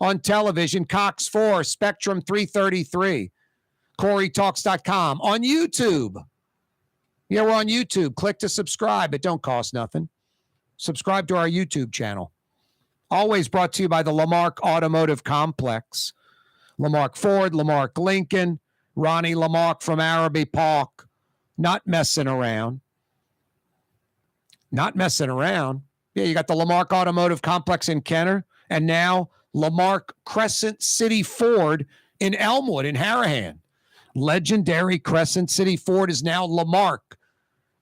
On television, Cox 4, Spectrum 333. CoreyTalks.com. On YouTube. Yeah, we're on YouTube. Click to subscribe. It don't cost nothing. Subscribe to our YouTube channel. Always brought to you by the Lamarck Automotive Complex. Lamarck Ford, Lamarck Lincoln, Ronnie Lamarck from Araby Park. Not messing around. Not messing around. Yeah, you got the Lamarck Automotive Complex in Kenner, and now Lamarck Crescent City Ford in Elmwood, in Harahan. Legendary Crescent City Ford is now Lamarck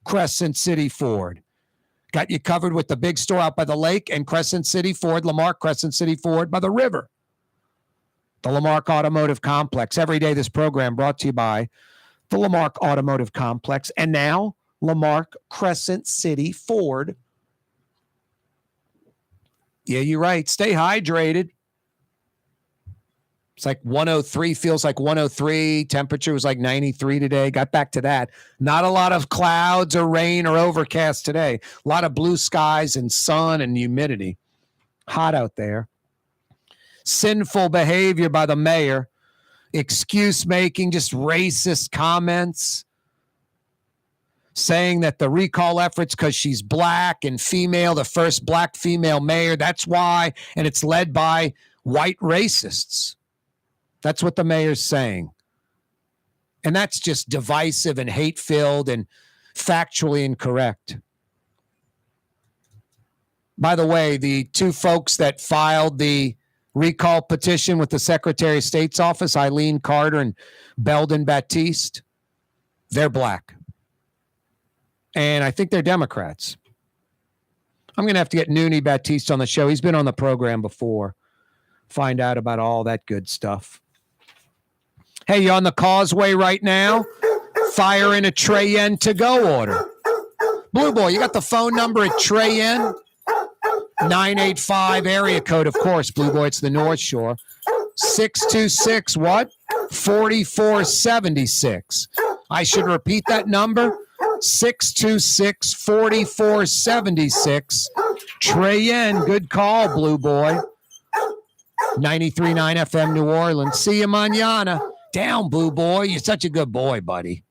Crescent City Ford. Got you covered with the big store out by the lake and Crescent City Ford, Lamarck Crescent City Ford by the river. The Lamarck Automotive Complex. Every day this program brought to you by the Lamarck Automotive Complex, and now Lamarck Crescent City Ford. Yeah, you're right. Stay hydrated. It's like 103, feels like 103. Temperature was like 93 today. Got back to that. Not a lot of clouds or rain or overcast today. A lot of blue skies and sun and humidity. Hot out there. Sinful behavior by the mayor. Excuse making, just racist comments. saying that the recall efforts because she's black and female, the first black female mayor, that's why, and it's led by white racists. That's what the mayor's saying. And that's just divisive and hate-filled and factually incorrect. By the way, the two folks that filed the recall petition with the Secretary of State's office, Eileen Carter and Belden Batiste, they're black. And I think they're Democrats. I'm going to have to get Noonie Batiste on the show. He's been on the program before. Find out about all that good stuff. Hey, you on the causeway right now? Fire in a Trey-Yen to-go order. Blue Boy, you got the phone number at Trey-Yen? 985 area code, of course, Blue Boy. It's the North Shore. 626 what? 4476. I should repeat that number. 626-4476. Trey-Yen, good call, Blue Boy. 93.9 FM New Orleans. See you mañana. Down, Blue Boy. You're such a good boy, buddy.